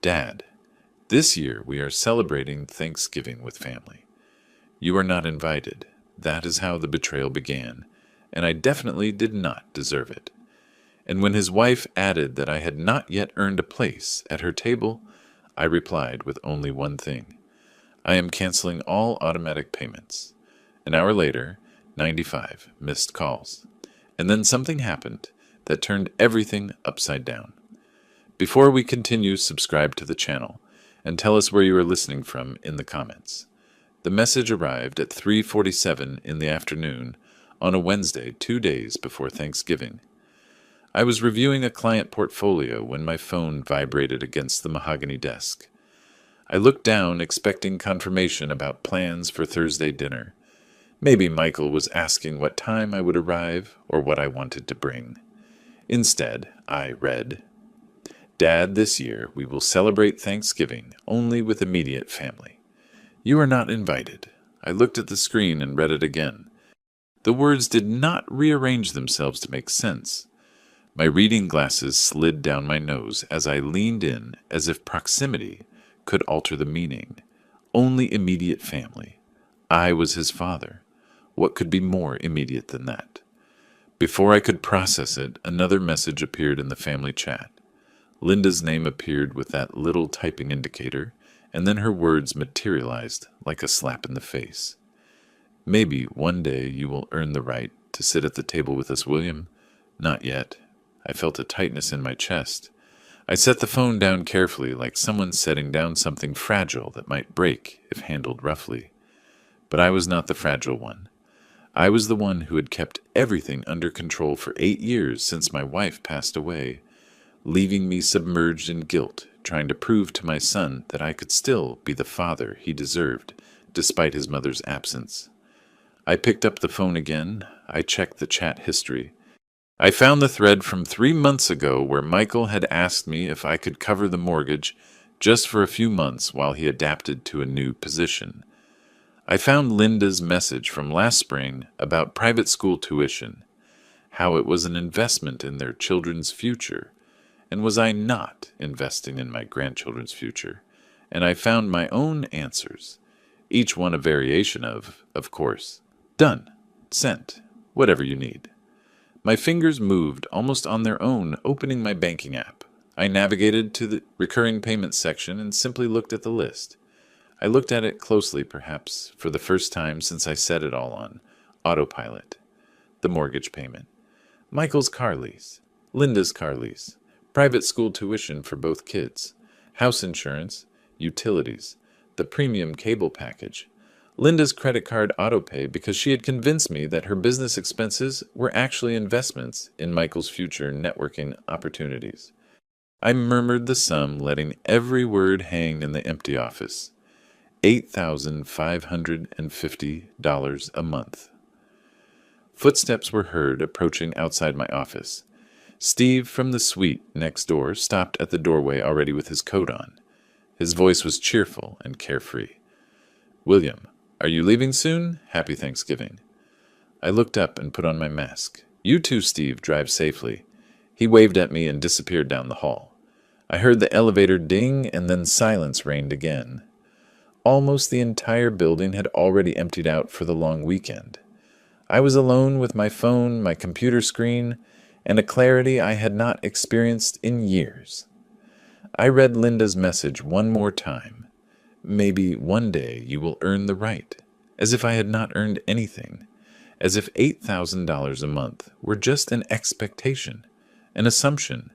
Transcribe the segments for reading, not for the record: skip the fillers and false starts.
Dad, this year we are celebrating Thanksgiving with family. You are not invited. That is how the betrayal began, and I definitely did not deserve it. And when his wife added that I had not yet earned a place at her table, I replied with only one thing. I am canceling all automatic payments. An hour later, 95 missed calls. And then something happened that turned everything upside down. Before we continue, subscribe to the channel and tell us where you are listening from in the comments. The message arrived at 3:47 in the afternoon on a Wednesday, 2 days before Thanksgiving. I was reviewing a client portfolio when my phone vibrated against the mahogany desk. I looked down, expecting confirmation about plans for Thursday dinner. Maybe Michael was asking what time I would arrive or what I wanted to bring. Instead, I read, Dad, this year we will celebrate Thanksgiving only with immediate family. You are not invited. I looked at the screen and read it again. The words did not rearrange themselves to make sense. My reading glasses slid down my nose as I leaned in as if proximity could alter the meaning. Only immediate family. I was his father. What could be more immediate than that? Before I could process it, another message appeared in the family chat. Linda's name appeared with that little typing indicator, and then her words materialized like a slap in the face. Maybe one day you will earn the right to sit at the table with us, William. Not yet. I felt a tightness in my chest. I set the phone down carefully, like someone setting down something fragile that might break if handled roughly. But I was not the fragile one. I was the one who had kept everything under control for 8 years since my wife passed away, leaving me submerged in guilt, trying to prove to my son that I could still be the father he deserved, despite his mother's absence. I picked up the phone again. I checked the chat history. I found the thread from 3 months ago where Michael had asked me if I could cover the mortgage just for a few months while he adapted to a new position. I found Linda's message from last spring about private school tuition, how it was an investment in their children's future, and was I not investing in my grandchildren's future? And I found my own answers, each one a variation of course. Done. Sent. Whatever you need. My fingers moved almost on their own, opening my banking app. I navigated to the recurring payments section and simply looked at the list. I looked at it closely, perhaps for the first time since I set it all on autopilot. The mortgage payment, Michael's car lease, Linda's car lease, private school tuition for both kids, house insurance, utilities, the premium cable package, Linda's credit card autopay because she had convinced me that her business expenses were actually investments in Michael's future networking opportunities. I murmured the sum, letting every word hang in the empty office. $8,550 a month. Footsteps were heard approaching outside my office. Steve from the suite next door stopped at the doorway already with his coat on. His voice was cheerful and carefree. William, are you leaving soon? Happy Thanksgiving. I looked up and put on my mask. You too, Steve. Drive safely. He waved at me and disappeared down the hall. I heard the elevator ding, and then silence reigned again. Almost the entire building had already emptied out for the long weekend. I was alone with my phone, my computer screen, and a clarity I had not experienced in years. I read Linda's message one more time. Maybe one day you will earn the right, as if I had not earned anything, as if $8,000 a month were just an expectation, an assumption,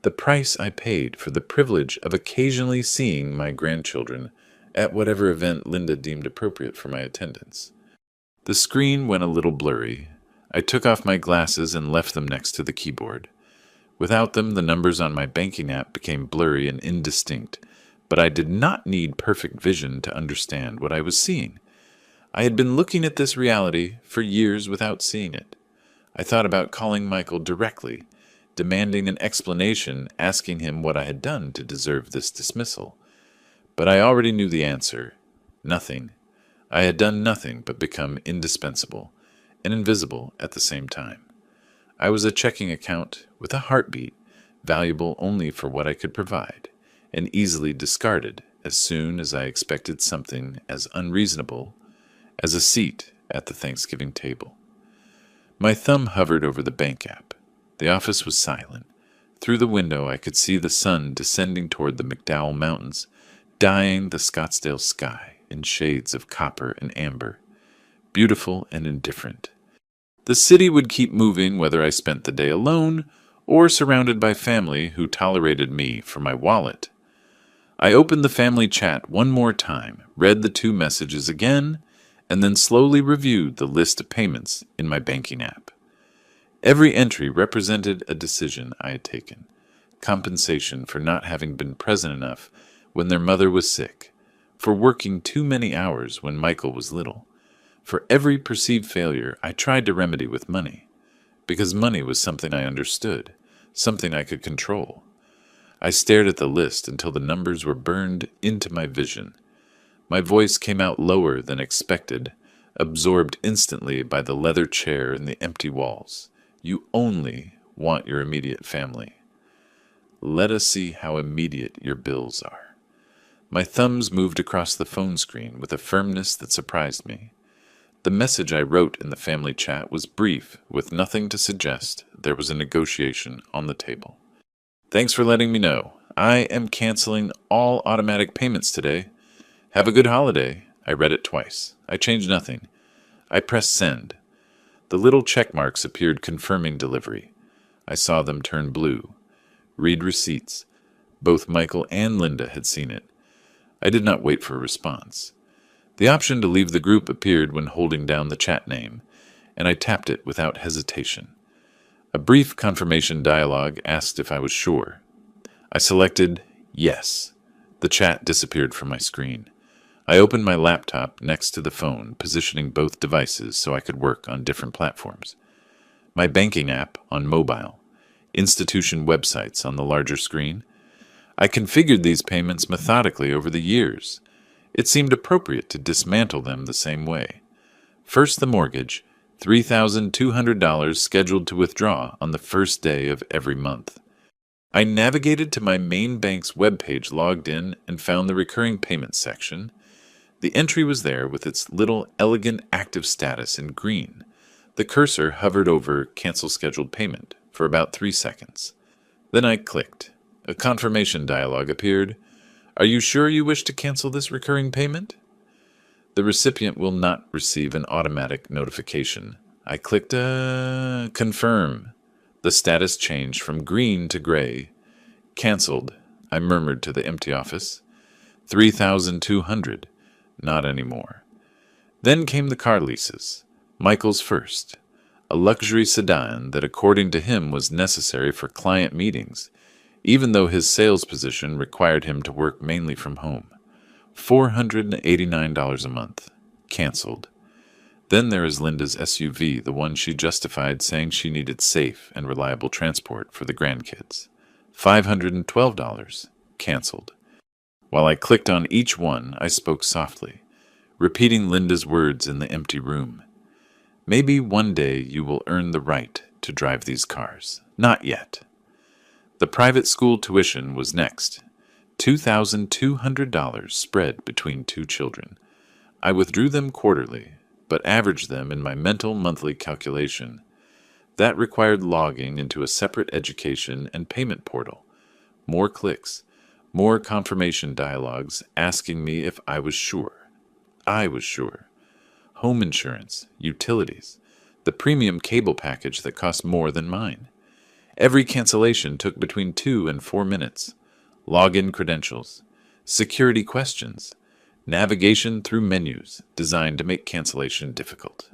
the price I paid for the privilege of occasionally seeing my grandchildren at whatever event Linda deemed appropriate for my attendance. The screen went a little blurry. I took off my glasses and left them next to the keyboard. Without them, the numbers on my banking app became blurry and indistinct, but I did not need perfect vision to understand what I was seeing. I had been looking at this reality for years without seeing it. I thought about calling Michael directly, demanding an explanation, asking him what I had done to deserve this dismissal. But I already knew the answer. Nothing. I had done nothing but become indispensable and invisible at the same time. I was a checking account with a heartbeat, valuable only for what I could provide, and easily discarded as soon as I expected something as unreasonable as a seat at the Thanksgiving table. My thumb hovered over the bank app. The office was silent. Through the window I could see the sun descending toward the McDowell Mountains, dyeing the Scottsdale sky in shades of copper and amber, beautiful and indifferent. The city would keep moving whether I spent the day alone or surrounded by family who tolerated me for my wallet. I opened the family chat one more time, read the 2 messages again, and then slowly reviewed the list of payments in my banking app. Every entry represented a decision I had taken: compensation for not having been present enough when their mother was sick, for working too many hours when Michael was little. For every perceived failure, I tried to remedy with money, because money was something I understood, something I could control. I stared at the list until the numbers were burned into my vision. My voice came out lower than expected, absorbed instantly by the leather chair and the empty walls. You only want your immediate family. Let us see how immediate your bills are. My thumbs moved across the phone screen with a firmness that surprised me. The message I wrote in the family chat was brief, with nothing to suggest there was a negotiation on the table. Thanks for letting me know. I am canceling all automatic payments today. Have a good holiday. I read it twice. I changed nothing. I pressed send. The little check marks appeared confirming delivery. I saw them turn blue. Read receipts. Both Michael and Linda had seen it. I did not wait for a response. The option to leave the group appeared when holding down the chat name, and I tapped it without hesitation. A brief confirmation dialogue asked if I was sure. I selected yes. The chat disappeared from my screen. I opened my laptop next to the phone, positioning both devices so I could work on different platforms. My banking app on mobile, institution websites on the larger screen. I configured these payments methodically over the years. It seemed appropriate to dismantle them the same way. First, the mortgage, $3,200 scheduled to withdraw on the first day of every month. I navigated to my main bank's webpage, logged in, and found the recurring payments section. The entry was there with its little elegant active status in green. The cursor hovered over Cancel Scheduled Payment for about 3 seconds. Then I clicked. A confirmation dialog appeared. Are you sure you wish to cancel this recurring payment? The recipient will not receive an automatic notification. I clicked Confirm. The status changed from green to gray. Cancelled, I murmured to the empty office. 3,200. Not anymore. Then came the car leases. Michael's first. A luxury sedan that according to him was necessary for client meetings, even though his sales position required him to work mainly from home. $489 a month. Cancelled. Then there is Linda's SUV, the one she justified saying she needed safe and reliable transport for the grandkids. $512. Cancelled. While I clicked on each one, I spoke softly, repeating Linda's words in the empty room. Maybe one day you will earn the right to drive these cars. Not yet. The private school tuition was next. $2,200 spread between 2 children. I withdrew them quarterly, but averaged them in my mental monthly calculation. That required logging into a separate education and payment portal. More clicks. More confirmation dialogues asking me if I was sure. I was sure. Home insurance, utilities, the premium cable package that cost more than mine. Every cancellation took between 2 and 4 minutes. Login credentials, security questions, navigation through menus designed to make cancellation difficult.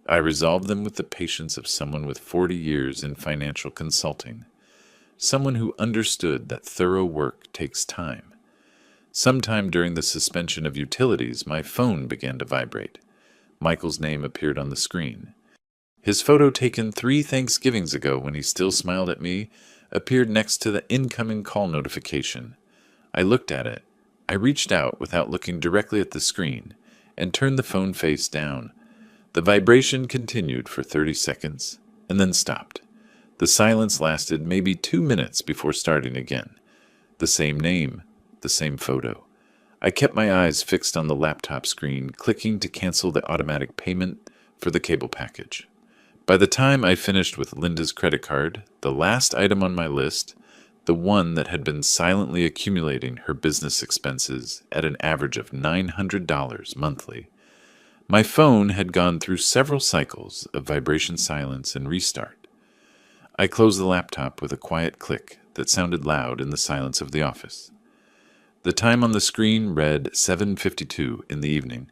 I resolved them with the patience of someone with 40 years in financial consulting. Someone who understood that thorough work takes time. Sometime during the suspension of utilities, my phone began to vibrate. Michael's name appeared on the screen. His photo taken 3 Thanksgivings ago when he still smiled at me appeared next to the incoming call notification. I looked at it. I reached out without looking directly at the screen and turned the phone face down. The vibration continued for 30 seconds and then stopped. The silence lasted maybe 2 minutes before starting again. The same name, the same photo. I kept my eyes fixed on the laptop screen, clicking to cancel the automatic payment for the cable package. By the time I finished with Linda's credit card, the last item on my list, the one that had been silently accumulating her business expenses at an average of $900 monthly, my phone had gone through several cycles of vibration silence and restart. I closed the laptop with a quiet click that sounded loud in the silence of the office. The time on the screen read 7:52 in the evening.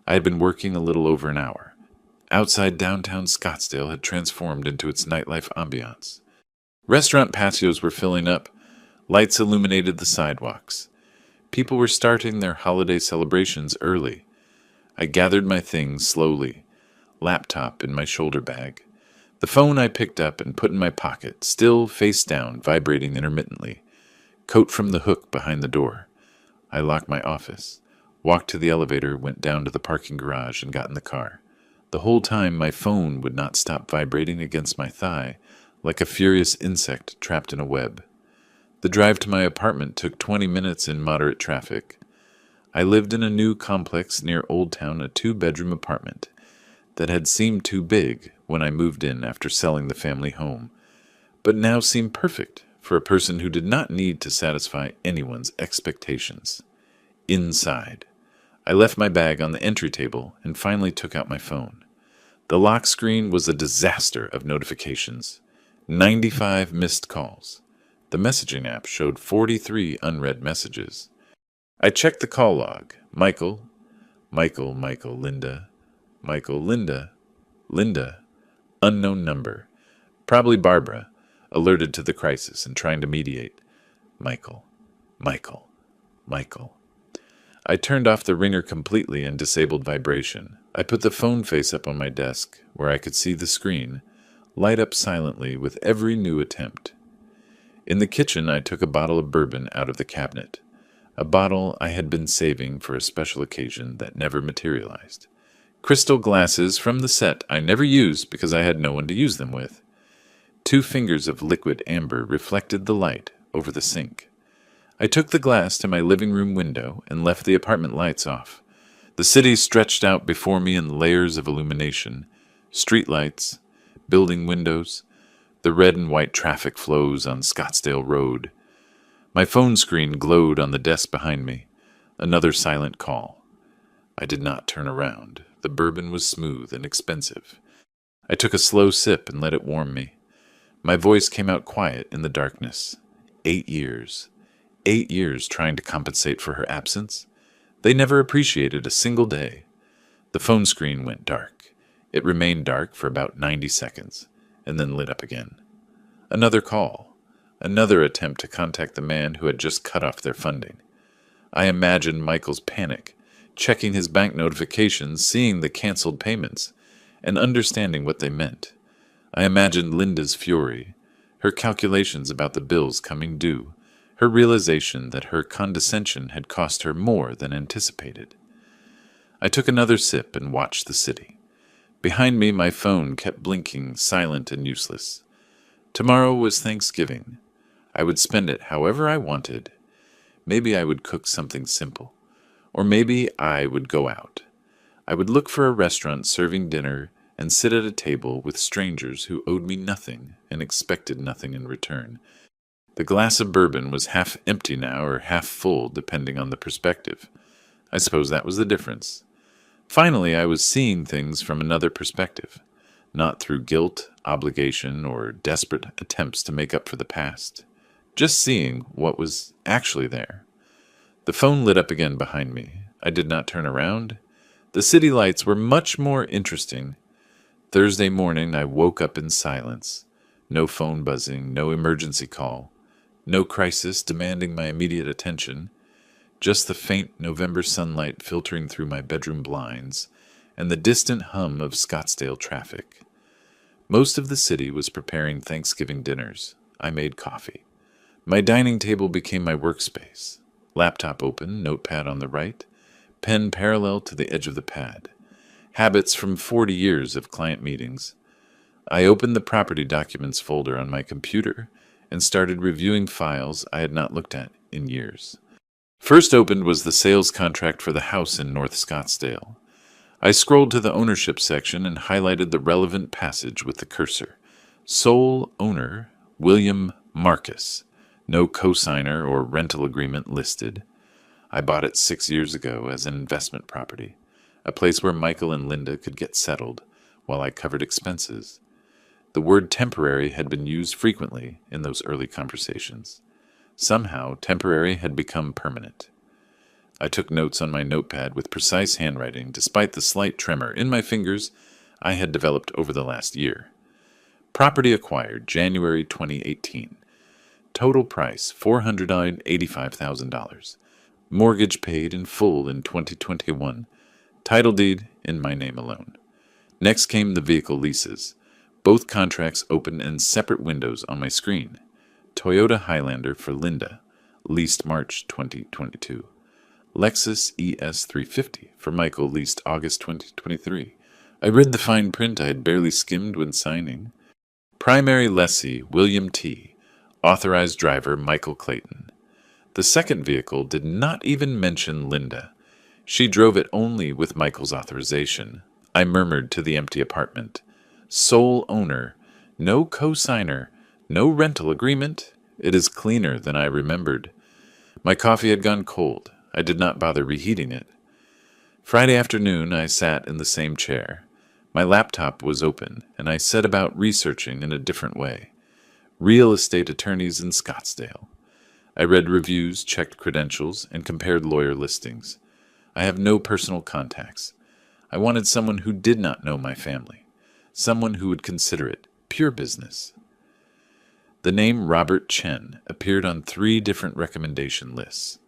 I had been working a little over an hour. Outside downtown Scottsdale had transformed into its nightlife ambiance. Restaurant patios were filling up. Lights illuminated the sidewalks. People were starting their holiday celebrations early. I gathered my things slowly, laptop in my shoulder bag. The phone I picked up and put in my pocket, still face down, vibrating intermittently. Coat from the hook behind the door. I locked my office, walked to the elevator, went down to the parking garage, and got in the car. The whole time my phone would not stop vibrating against my thigh, like a furious insect trapped in a web. The drive to my apartment took 20 minutes in moderate traffic. I lived in a new complex near Old Town, a 2-bedroom apartment that had seemed too big when I moved in after selling the family home, but now seemed perfect for a person who did not need to satisfy anyone's expectations. Inside, I left my bag on the entry table and finally took out my phone. The lock screen was a disaster of notifications. 95 missed calls. The messaging app showed 43 unread messages. I checked the call log. Michael, Linda, Linda, unknown number. Probably Barbara, alerted to the crisis and trying to mediate. Michael. I turned off the ringer completely and disabled vibration. I put the phone face up on my desk, where I could see the screen, light up silently with every new attempt. In the kitchen, I took a bottle of bourbon out of the cabinet, a bottle I had been saving for a special occasion that never materialized. Crystal glasses from the set I never used because I had no one to use them with. 2 fingers of liquid amber reflected the light over the sink. I took the glass to my living room window and left the apartment lights off. The city stretched out before me in layers of illumination, street lights, building windows, the red and white traffic flows on Scottsdale Road. My phone screen glowed on the desk behind me. Another silent call. I did not turn around. The bourbon was smooth and expensive. I took a slow sip and let it warm me. My voice came out quiet in the darkness. 8 years. 8 years trying to compensate for her absence. They never appreciated a single day. The phone screen went dark. It remained dark for about 90 seconds, and then lit up again. Another call. Another attempt to contact the man who had just cut off their funding. I imagined Michael's panic, checking his bank notifications, seeing the canceled payments, and understanding what they meant. I imagined Linda's fury, her calculations about the bills coming due, her realization that her condescension had cost her more than anticipated. I took another sip and watched the city. Behind me, my phone kept blinking, silent and useless. Tomorrow was Thanksgiving. I would spend it however I wanted. Maybe I would cook something simple. Or maybe I would go out. I would look for a restaurant serving dinner and sit at a table with strangers who owed me nothing and expected nothing in return. The glass of bourbon was half empty now or half full, depending on the perspective. I suppose that was the difference. Finally, I was seeing things from another perspective, not through guilt, obligation, or desperate attempts to make up for the past. Just seeing what was actually there. The phone lit up again behind me. I did not turn around. The city lights were much more interesting. Thursday morning, I woke up in silence. No phone buzzing, no emergency call. No crisis demanding my immediate attention. Just the faint November sunlight filtering through my bedroom blinds and the distant hum of Scottsdale traffic. Most of the city was preparing Thanksgiving dinners. I made coffee. My dining table became my workspace. Laptop open, notepad on the right, pen parallel to the edge of the pad. Habits from 40 years of client meetings. I opened the property documents folder on my computer and started reviewing files I had not looked at in years. First opened was the sales contract for the house in North Scottsdale. I scrolled to the ownership section and highlighted the relevant passage with the cursor. Sole owner, William Marcus. No cosigner or rental agreement listed. I bought it 6 years ago as an investment property, a place where Michael and Linda could get settled while I covered expenses. The word temporary had been used frequently in those early conversations. Somehow, temporary had become permanent. I took notes on my notepad with precise handwriting despite the slight tremor in my fingers I had developed over the last year. Property acquired January 2018. Total price $485,000. Mortgage paid in full in 2021. Title deed in my name alone. Next came the vehicle leases. Both contracts open in separate windows on my screen. Toyota Highlander for Linda, leased March 2022. Lexus ES350 for Michael, leased August 2023. I read the fine print I had barely skimmed when signing. Primary lessee William T. Authorized driver Michael Clayton. The second vehicle did not even mention Linda. She drove it only with Michael's authorization. I murmured to the empty apartment. Sole owner, no cosigner, no rental agreement. It is cleaner than I remembered. My coffee had gone cold. I did not bother reheating it. Friday afternoon, I sat in the same chair. My laptop was open, and I set about researching in a different way. Real estate attorneys in Scottsdale. I read reviews, checked credentials, and compared lawyer listings. I have no personal contacts. I wanted someone who did not know my family, someone who would consider it pure business. The name Robert Chen appeared on 3 different recommendation lists.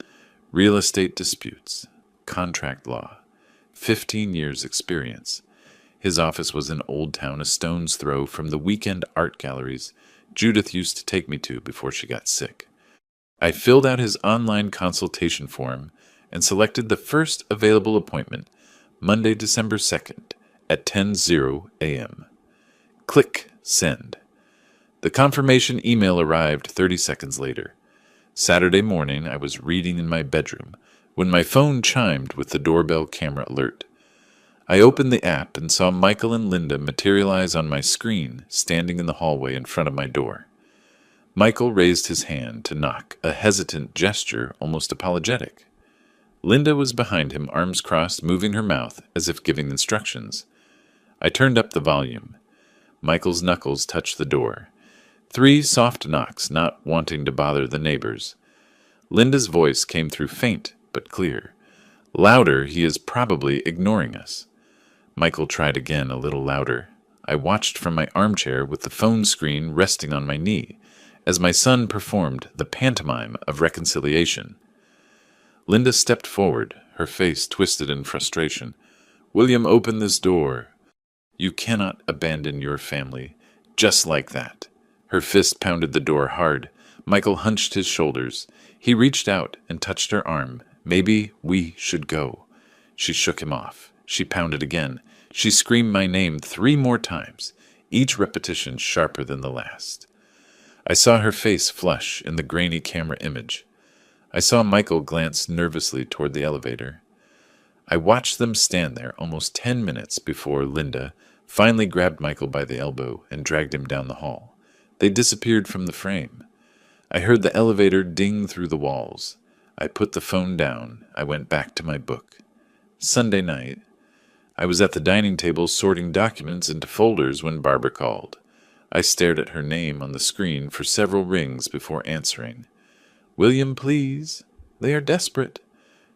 Real estate disputes, contract law, 15 years experience. His office was in Old Town, a stone's throw from the weekend art galleries Judith used to take me to before she got sick. I filled out his online consultation form and selected the first available appointment, Monday, December 2nd, at 10:00 a.m. Click Send. The confirmation email arrived 30 seconds later. Saturday morning, I was reading in my bedroom when my phone chimed with the doorbell camera alert. I opened the app and saw Michael and Linda materialize on my screen, standing in the hallway in front of my door. Michael raised his hand to knock, a hesitant gesture, almost apologetic. Linda was behind him, arms crossed, moving her mouth as if giving instructions. I turned up the volume. Michael's knuckles touched the door. 3 soft knocks, not wanting to bother the neighbors. Linda's voice came through faint but clear. Louder, he is probably ignoring us. Michael tried again, a little louder. I watched from my armchair with the phone screen resting on my knee as my son performed the pantomime of reconciliation. Linda stepped forward, her face twisted in frustration. William, open this door. You cannot abandon your family just like that. Her fist pounded the door hard. Michael hunched his shoulders. He reached out and touched her arm. Maybe we should go. She shook him off. She pounded again. She screamed my name 3 more times, each repetition sharper than the last. I saw her face flush in the grainy camera image. I saw Michael glance nervously toward the elevator. I watched them stand there almost 10 minutes before Linda finally grabbed Michael by the elbow and dragged him down the hall. They disappeared from the frame. I heard the elevator ding through the walls. I put the phone down. I went back to my book. Sunday night. I was at the dining table sorting documents into folders when Barbara called. I stared at her name on the screen for several rings before answering. William, please. They are desperate.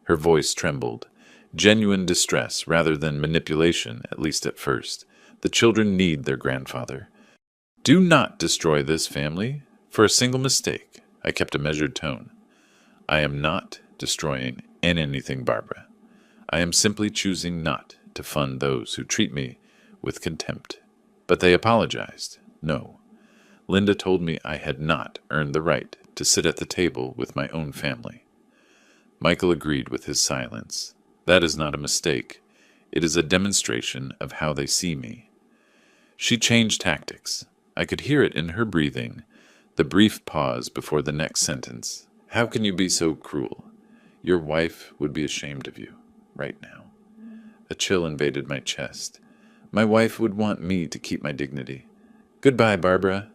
Her voice trembled. Genuine distress rather than manipulation, at least at first. The children need their grandfather. Do not destroy this family for a single mistake. I kept a measured tone. I am not destroying anything, Barbara. I am simply choosing not to fund those who treat me with contempt. But they apologized. No. Linda told me I had not earned the right to sit at the table with my own family. Michael agreed with his silence. That is not a mistake. It is a demonstration of how they see me. She changed tactics. I could hear it in her breathing, the brief pause before the next sentence. How can you be so cruel? Your wife would be ashamed of you, right now. A chill invaded my chest. My wife would want me to keep my dignity. Goodbye, Barbara.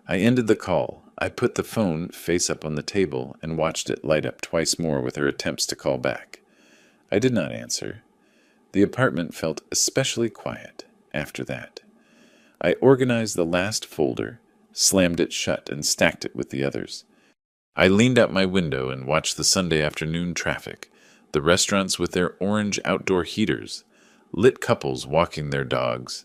I ended the call. I put the phone face up on the table and watched it light up twice more with her attempts to call back. I did not answer. The apartment felt especially quiet after that. I organized the last folder, slammed it shut, and stacked it with the others. I leaned out my window and watched the Sunday afternoon traffic, the restaurants with their orange outdoor heaters, lit couples walking their dogs,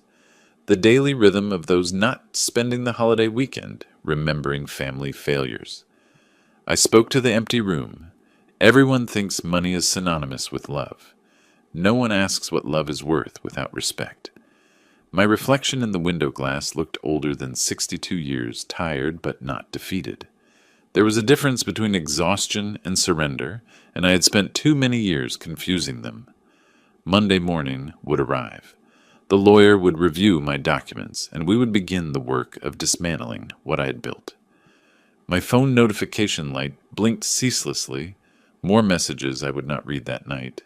the daily rhythm of those not spending the holiday weekend remembering family failures. I spoke to the empty room. Everyone thinks money is synonymous with love. No one asks what love is worth without respect. My reflection in the window glass looked older than 62 years, tired but not defeated. There was a difference between exhaustion and surrender, and I had spent too many years confusing them. Monday morning would arrive. The lawyer would review my documents, and we would begin the work of dismantling what I had built. My phone notification light blinked ceaselessly, more messages I would not read that night.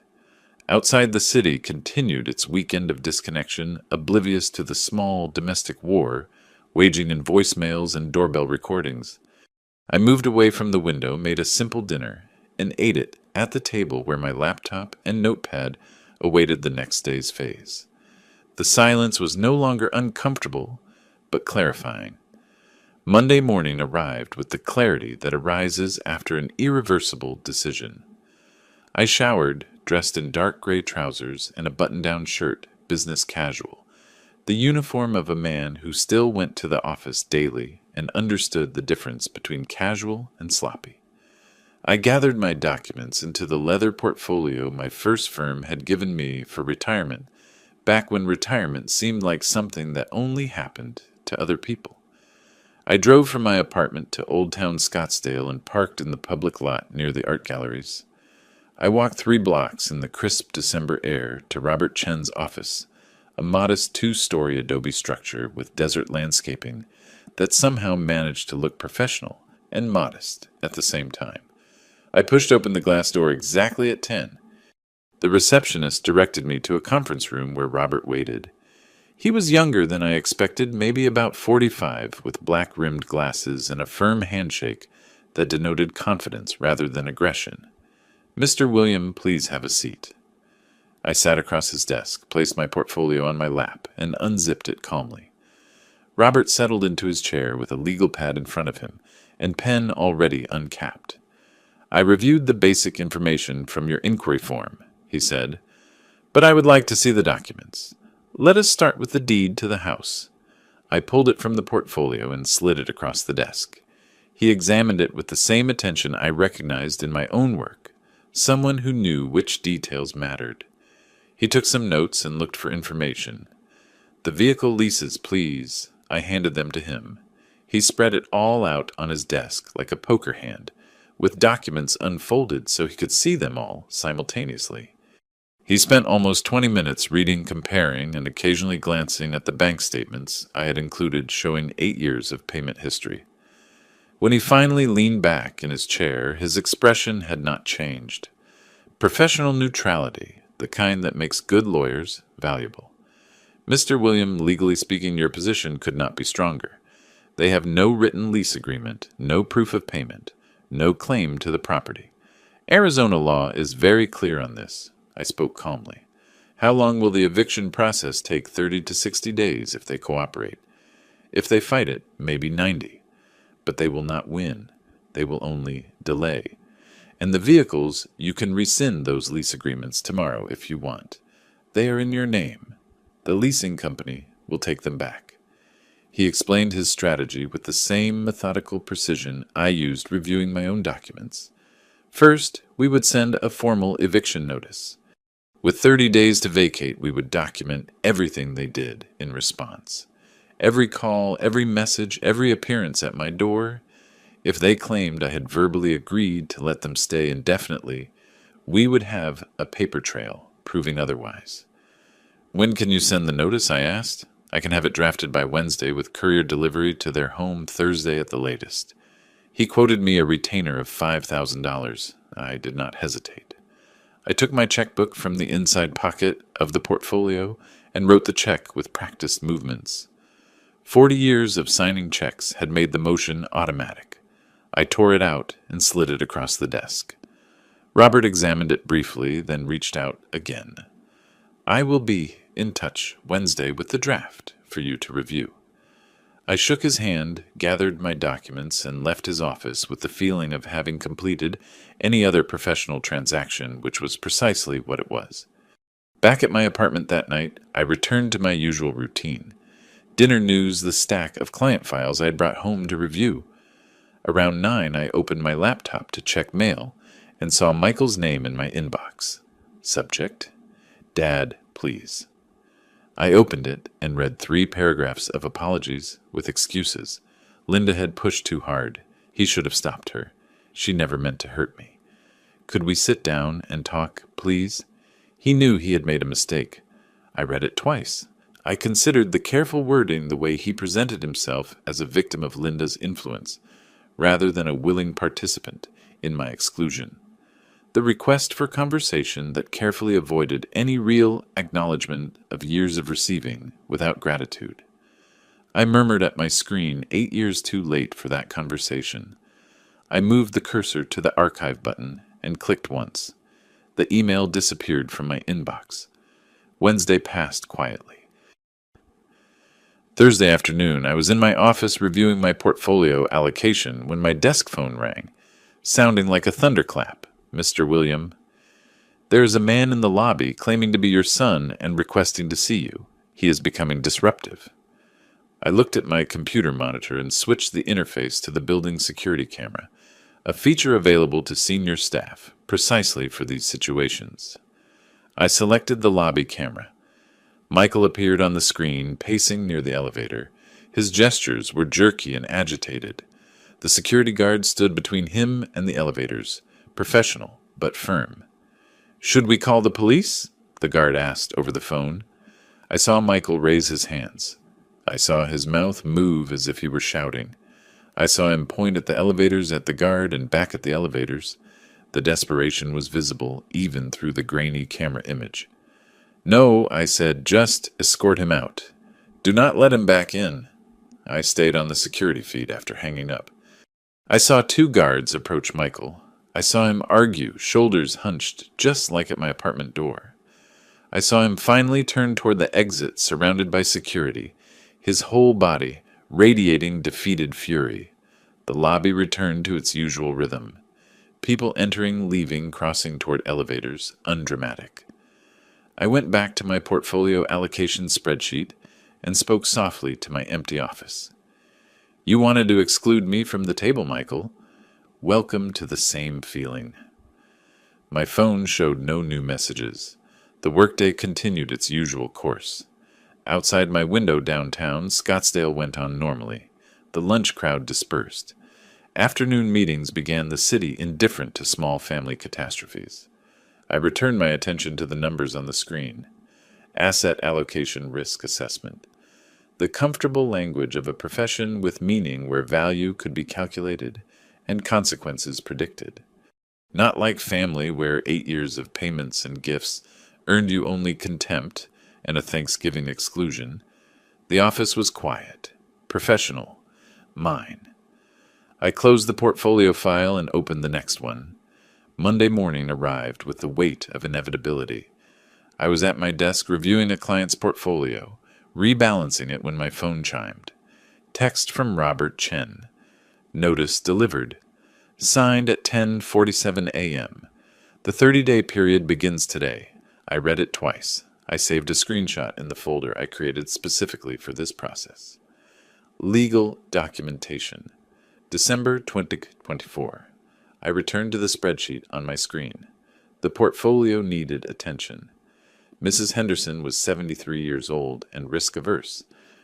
Outside the city continued its weekend of disconnection, oblivious to the small domestic war, waging in voicemails and doorbell recordings. I moved away from the window, made a simple dinner, and ate it at the table where my laptop and notepad awaited the next day's phase. The silence was no longer uncomfortable, but clarifying. Monday morning arrived with the clarity that arises after an irreversible decision. I showered, dressed in dark gray trousers and a button-down shirt, business casual, the uniform of a man who still went to the office daily and understood the difference between casual and sloppy. I gathered my documents into the leather portfolio my first firm had given me for retirement, back when retirement seemed like something that only happened to other people. I drove from my apartment to Old Town Scottsdale and parked in the public lot near the art galleries. I walked 3 blocks in the crisp December air to Robert Chen's office, a modest 2-story adobe structure with desert landscaping that somehow managed to look professional and modest at the same time. I pushed open the glass door exactly at 10. The receptionist directed me to a conference room where Robert waited. He was younger than I expected, maybe about 45, with black-rimmed glasses and a firm handshake that denoted confidence rather than aggression. "Mr. William, please have a seat." I sat across his desk, placed my portfolio on my lap, and unzipped it calmly. Robert settled into his chair with a legal pad in front of him and pen already uncapped. "I reviewed the basic information from your inquiry form," he said, "but I would like to see the documents. Let us start with the deed to the house." I pulled it from the portfolio and slid it across the desk. He examined it with the same attention I recognized in my own work, someone who knew which details mattered. He took some notes and looked for information. "The vehicle leases, please." I handed them to him. He spread it all out on his desk like a poker hand, with documents unfolded so he could see them all simultaneously. He spent almost 20 minutes reading, comparing, and occasionally glancing at the bank statements I had included showing 8 years of payment history. When he finally leaned back in his chair, his expression had not changed. Professional neutrality, the kind that makes good lawyers valuable. "Mr. William, legally speaking, your position could not be stronger. They have no written lease agreement, no proof of payment, no claim to the property. Arizona law is very clear on this." I spoke calmly. "How long will the eviction process take? 30 to 60 days if they cooperate. If they fight it, maybe 90. But they will not win. They will only delay. And the vehicles, you can rescind those lease agreements tomorrow if you want. They are in your name. The leasing company will take them back." He explained his strategy with the same methodical precision I used reviewing my own documents. First, we would send a formal eviction notice. With 30 days to vacate, we would document everything they did in response. Every call, every message, every appearance at my door. If they claimed I had verbally agreed to let them stay indefinitely, we would have a paper trail proving otherwise. "When can you send the notice?" I asked. "I can have it drafted by Wednesday with courier delivery to their home Thursday at the latest." He quoted me a retainer of $5,000. I did not hesitate. I took my checkbook from the inside pocket of the portfolio and wrote the check with practiced movements. 40 years of signing checks had made the motion automatic. I tore it out and slid it across the desk. Robert examined it briefly, then reached out again. "I will be in touch Wednesday with the draft for you to review." I shook his hand, gathered my documents, and left his office with the feeling of having completed any other professional transaction, which was precisely what it was. Back at my apartment that night, I returned to my usual routine. Dinner news the stack of client files I had brought home to review. Around 9, I opened my laptop to check mail and saw Michael's name in my inbox. Subject: Dad, please. I opened it and read 3 paragraphs of apologies with excuses. Linda had pushed too hard. He should have stopped her. She never meant to hurt me. Could we sit down and talk, please? He knew he had made a mistake. I read it twice. I considered the careful wording the way he presented himself as a victim of Linda's influence, rather than a willing participant in my exclusion. The request for conversation that carefully avoided any real acknowledgement of years of receiving without gratitude. I murmured at my screen 8 years too late for that conversation. I moved the cursor to the archive button and clicked once. The email disappeared from my inbox. Wednesday passed quietly. Thursday afternoon, I was in my office reviewing my portfolio allocation when my desk phone rang, sounding like a thunderclap. "Mr. William, there is a man in the lobby claiming to be your son and requesting to see you. He is becoming disruptive." I looked at my computer monitor and switched the interface to the building security camera, a feature available to senior staff precisely for these situations. I selected the lobby camera. Michael appeared on the screen, pacing near the elevator. His gestures were jerky and agitated. The security guard stood between him and the elevators, professional but firm. "Should we call the police?" the guard asked over the phone. I saw Michael raise his hands. I saw his mouth move as if he were shouting. I saw him point at the elevators, at the guard, and back at the elevators. The desperation was visible even through the grainy camera image. "No," I said, "just escort him out. Do not let him back in." I stayed on the security feed after hanging up. I saw 2 guards approach Michael. I saw him argue, shoulders hunched, just like at my apartment door. I saw him finally turn toward the exit, surrounded by security, his whole body radiating defeated fury. The lobby returned to its usual rhythm. People entering, leaving, crossing toward elevators, undramatic. I went back to my portfolio allocation spreadsheet and spoke softly to my empty office. "You wanted to exclude me from the table, Michael. Welcome to the same feeling." My phone showed no new messages. The workday continued its usual course. Outside my window downtown, Scottsdale went on normally. The lunch crowd dispersed. Afternoon meetings began the city indifferent to small family catastrophes. I returned my attention to the numbers on the screen. Asset allocation risk assessment. The comfortable language of a profession with meaning where value could be calculated and consequences predicted. Not like family where 8 years of payments and gifts earned you only contempt and a Thanksgiving exclusion. The office was quiet, professional, mine. I closed the portfolio file and opened the next one. Monday morning arrived with the weight of inevitability. I was at my desk reviewing a client's portfolio, rebalancing it when my phone chimed. Text from Robert Chen. Notice delivered. Signed at 10:47 a.m. The 30-day period begins today. I read it twice. I saved a screenshot in the folder I created specifically for this process. Legal documentation. December 2024. I returned to the spreadsheet on my screen. The portfolio needed attention. Mrs. Henderson was 73 years old and risk-averse.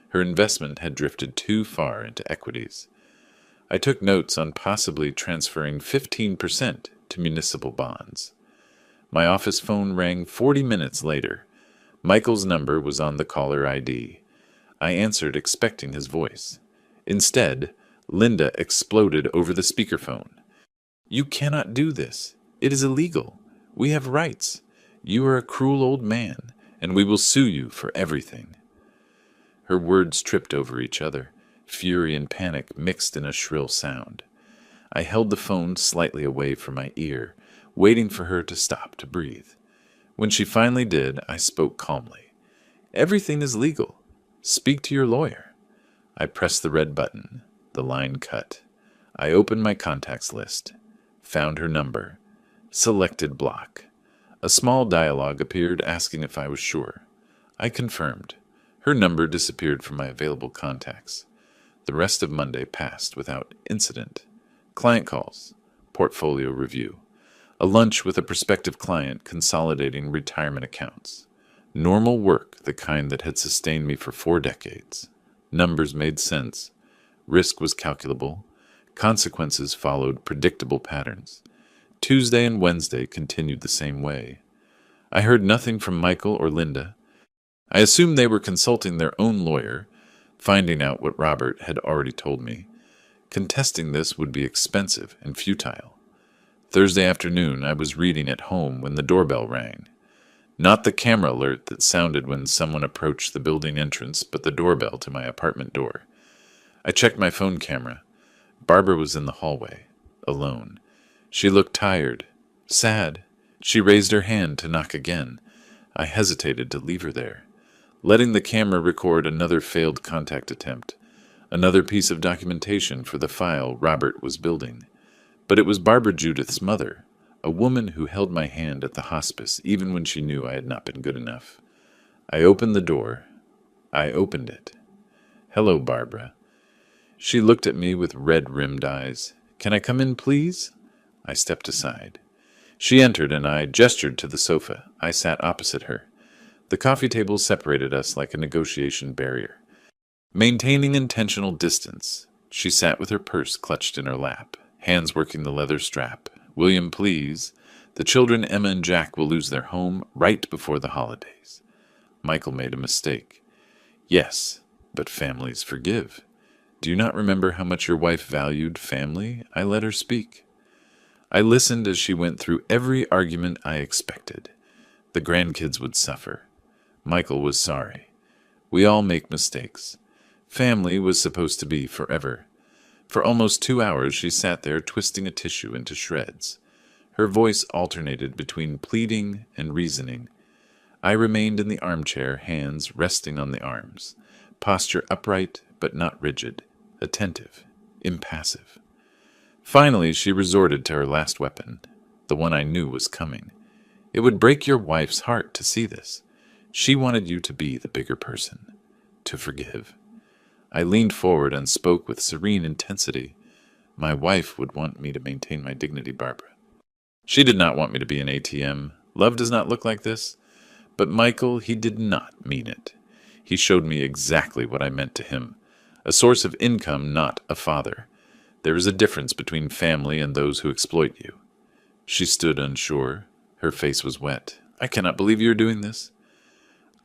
Her investment had drifted too far into equities. I took notes on possibly transferring 15% to municipal bonds. My office phone rang 40 minutes later. Michael's number was on the caller ID. I answered, expecting his voice. Instead, Linda exploded over the speakerphone. "You cannot do this. It is illegal. We have rights. You are a cruel old man, and we will sue you for everything." Her words tripped over each other, fury and panic mixed in a shrill sound. I held the phone slightly away from my ear, waiting for her to stop to breathe. When she finally did, I spoke calmly. "Everything is legal. Speak to your lawyer." I pressed the red button. The line cut. I opened my contacts list, found her number, selected block. A small dialogue appeared asking if I was sure. I confirmed. Her number disappeared from my available contacts. The rest of Monday passed without incident. Client calls, portfolio review, a lunch with a prospective client consolidating retirement accounts. Normal work, the kind that had sustained me for 4 decades. Numbers made sense. Risk was calculable. Consequences followed predictable patterns. Tuesday and Wednesday continued the same way. I heard nothing from Michael or Linda. I assumed they were consulting their own lawyer, finding out what Robert had already told me. Contesting this would be expensive and futile. Thursday afternoon, I was reading at home when the doorbell rang. Not the camera alert that sounded when someone approached the building entrance, but the doorbell to my apartment door. I checked my phone camera. Barbara was in the hallway, alone. She looked tired, sad. She raised her hand to knock again. I hesitated to leave her there, letting the camera record another failed contact attempt, another piece of documentation for the file Robert was building. But it was Barbara Judith's mother, a woman who held my hand at the hospice even when she knew I had not been good enough. I opened the door. I opened it. "Hello, Barbara." She looked at me with red-rimmed eyes. "Can I come in, please?" I stepped aside. She entered, and I gestured to the sofa. I sat opposite her. The coffee table separated us like a negotiation barrier. Maintaining intentional distance, she sat with her purse clutched in her lap, hands working the leather strap. "William, please. The children, Emma and Jack, will lose their home right before the holidays." Michael made a mistake. "Yes, but families forgive. Do you not remember how much your wife valued family?" I let her speak. I listened as she went through every argument I expected. The grandkids would suffer. Michael was sorry. We all make mistakes. Family was supposed to be forever. For almost 2 hours she sat there twisting a tissue into shreds. Her voice alternated between pleading and reasoning. I remained in the armchair, hands resting on the arms, posture upright but not rigid, attentive, impassive. Finally, she resorted to her last weapon, the one I knew was coming. It would break your wife's heart to see this. She wanted you to be the bigger person, to forgive. I leaned forward and spoke with serene intensity. "My wife would want me to maintain my dignity, Barbara. She did not want me to be an ATM. Love does not look like this." But Michael, he did not mean it. He showed me exactly what I meant to him. A source of income, not a father. There is a difference between family and those who exploit you. She stood unsure. Her face was wet. "I cannot believe you are doing this."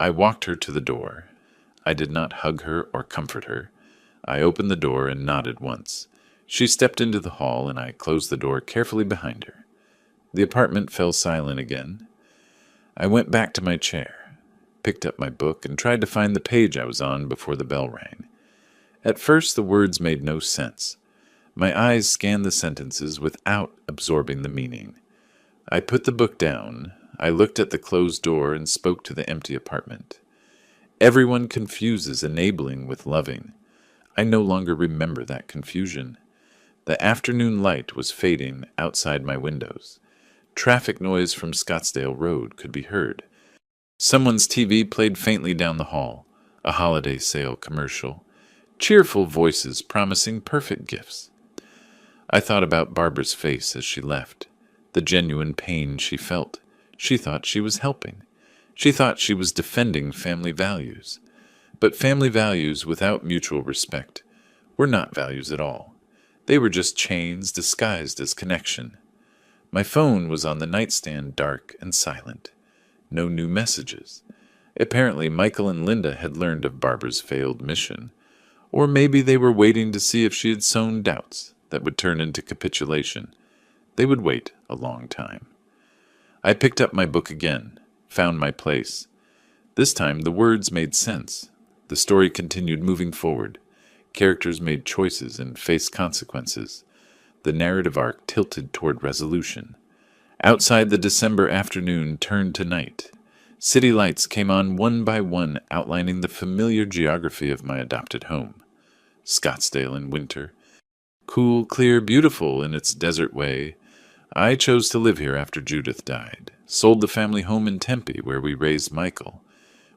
I walked her to the door. I did not hug her or comfort her. I opened the door and nodded once. She stepped into the hall, and I closed the door carefully behind her. The apartment fell silent again. I went back to my chair, picked up my book, and tried to find the page I was on before the bell rang. At first the words made no sense. My eyes scanned the sentences without absorbing the meaning. I put the book down. I looked at the closed door and spoke to the empty apartment. Everyone confuses enabling with loving. I no longer remember that confusion. The afternoon light was fading outside my windows. Traffic noise from Scottsdale Road could be heard. Someone's TV played faintly down the hall, a holiday sale commercial. Cheerful voices promising perfect gifts. I thought about Barbara's face as she left, the genuine pain she felt. She thought she was helping. She thought she was defending family values. But family values without mutual respect were not values at all. They were just chains disguised as connection. My phone was on the nightstand, dark and silent. No new messages. Apparently Michael and Linda had learned of Barbara's failed mission. Or maybe they were waiting to see if she had sown doubts that would turn into capitulation. They would wait a long time. I picked up my book again, found my place. This time the words made sense. The story continued moving forward. Characters made choices and faced consequences. The narrative arc tilted toward resolution. Outside, the December afternoon turned to night. City lights came on one by one, outlining the familiar geography of my adopted home. Scottsdale in winter. Cool, clear, beautiful in its desert way. I chose to live here after Judith died. Sold the family home in Tempe, where we raised Michael,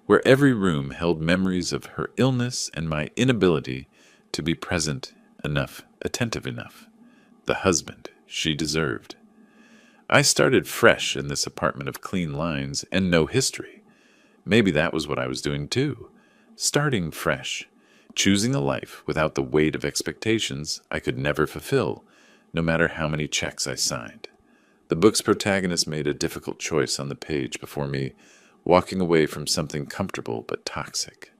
where every room held memories of her illness and my inability to be present enough, attentive enough. The husband she deserved. I started fresh in this apartment of clean lines and no history. Maybe that was what I was doing too. Starting fresh. Choosing a life without the weight of expectations I could never fulfill, no matter how many checks I signed. The book's protagonist made a difficult choice on the page before me, walking away from something comfortable but toxic.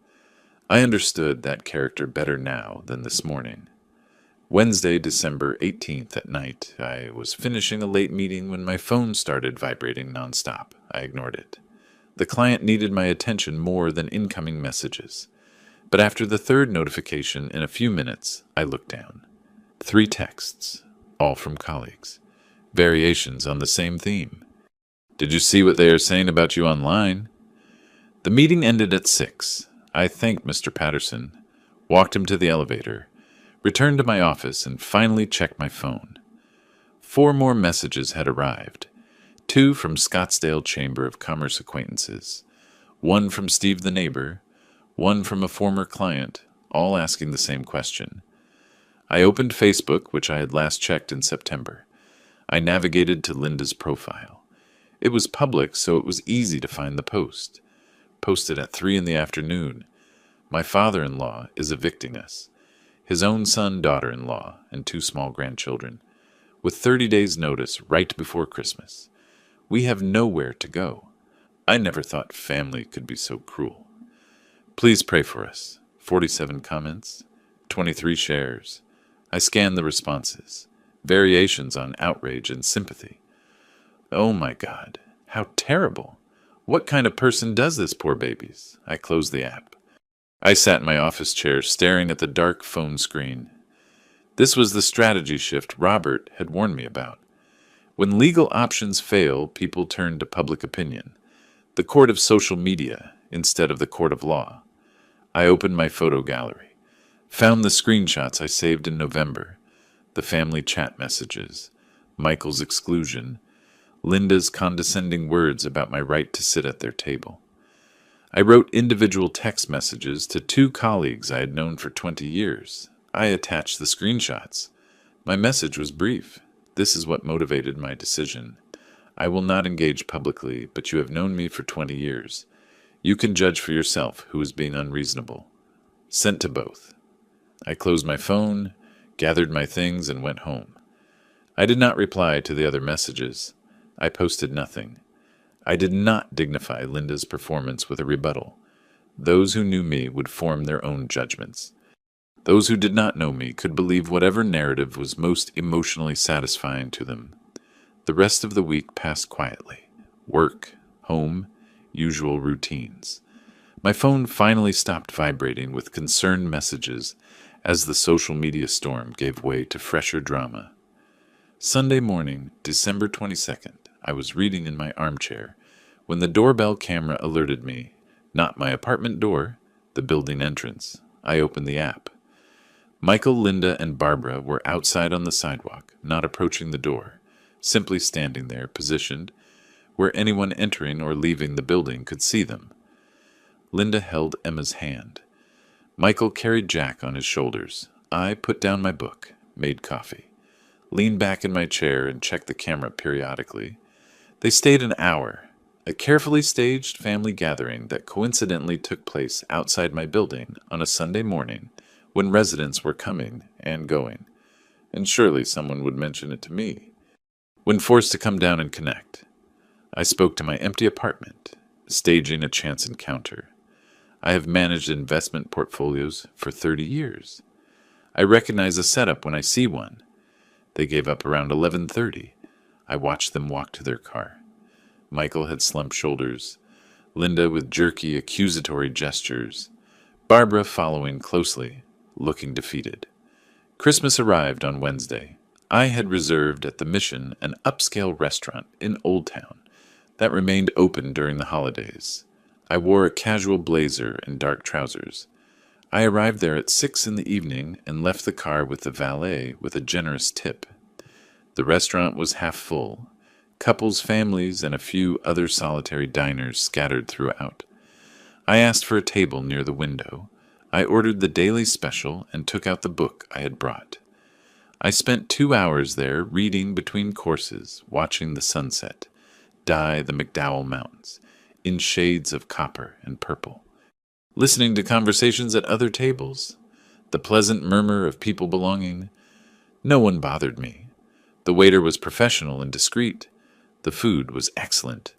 I understood that character better now than this morning. Wednesday, December 18th at night, I was finishing a late meeting when my phone started vibrating nonstop. I ignored it. The client needed my attention more than incoming messages. But after the third notification in a few minutes, I looked down. 3 texts, all from colleagues. Variations on the same theme. Did you see what they are saying about you online? The meeting ended at 6. I thanked Mr. Patterson, walked him to the elevator, returned to my office, and finally checked my phone. 4 more messages had arrived. 2 from Scottsdale Chamber of Commerce acquaintances. 1 from Steve the neighbor. 1 from a former client, all asking the same question. I opened Facebook, which I had last checked in September. I navigated to Linda's profile. It was public, so it was easy to find the post. Posted at 3 in the afternoon. My father-in-law is evicting us. His own son, daughter-in-law, and 2 small grandchildren, with 30 days' notice right before Christmas. We have nowhere to go. I never thought family could be so cruel. Please pray for us. 47 comments, 23 shares. I scanned the responses. Variations on outrage and sympathy. Oh my God, how terrible. What kind of person does this, poor babies? I closed the app. I sat in my office chair, staring at the dark phone screen. This was the strategy shift Robert had warned me about. When legal options fail, people turn to public opinion, the court of social media instead of the court of law. I opened my photo gallery, found the screenshots I saved in November, the family chat messages, Michael's exclusion, Linda's condescending words about my right to sit at their table. I wrote individual text messages to 2 colleagues I had known for 20 years. I attached the screenshots. My message was brief. This is what motivated my decision. I will not engage publicly, but you have known me for 20 years. You can judge for yourself who is being unreasonable. Sent to both. I closed my phone, gathered my things, and went home. I did not reply to the other messages. I posted nothing. I did not dignify Linda's performance with a rebuttal. Those who knew me would form their own judgments. Those who did not know me could believe whatever narrative was most emotionally satisfying to them. The rest of the week passed quietly. Work, home, usual routines. My phone finally stopped vibrating with concerned messages as the social media storm gave way to fresher drama. Sunday morning, December 22nd, I was reading in my armchair when the doorbell camera alerted me, not my apartment door, the building entrance. I opened the app. Michael, Linda, and Barbara were outside on the sidewalk, not approaching the door, simply standing there, positioned, where anyone entering or leaving the building could see them. Linda held Emma's hand. Michael carried Jack on his shoulders. I put down my book, made coffee, leaned back in my chair and checked the camera periodically. They stayed an hour, a carefully staged family gathering that coincidentally took place outside my building on a Sunday morning when residents were coming and going, and surely someone would mention it to me. When forced to come down and connect, I spoke to my empty apartment, staging a chance encounter. I have managed investment portfolios for 30 years. I recognize a setup when I see one. They gave up around 11:30. I watched them walk to their car. Michael had slumped shoulders, Linda with jerky, accusatory gestures, Barbara following closely, looking defeated. Christmas arrived on Wednesday. I had reserved at the Mission an upscale restaurant in Old Town that remained open during the holidays. I wore a casual blazer and dark trousers. I arrived there at 6 in the evening and left the car with the valet with a generous tip. The restaurant was half full. Couples, families, and a few other solitary diners scattered throughout. I asked for a table near the window. I ordered the daily special and took out the book I had brought. I spent 2 hours there reading between courses, watching the sunset dye the McDowell Mountains in shades of copper and purple, listening to conversations at other tables, the pleasant murmur of people belonging. No one bothered me. The waiter was professional and discreet. The food was excellent.